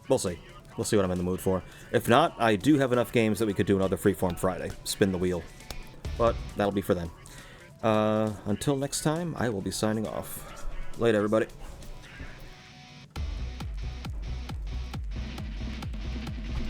We'll see. We'll see what I'm in the mood for. If not, I do have enough games that we could do another Freeform Friday. Spin the wheel. But that'll be for then. Until next time, I will be signing off. Later, everybody.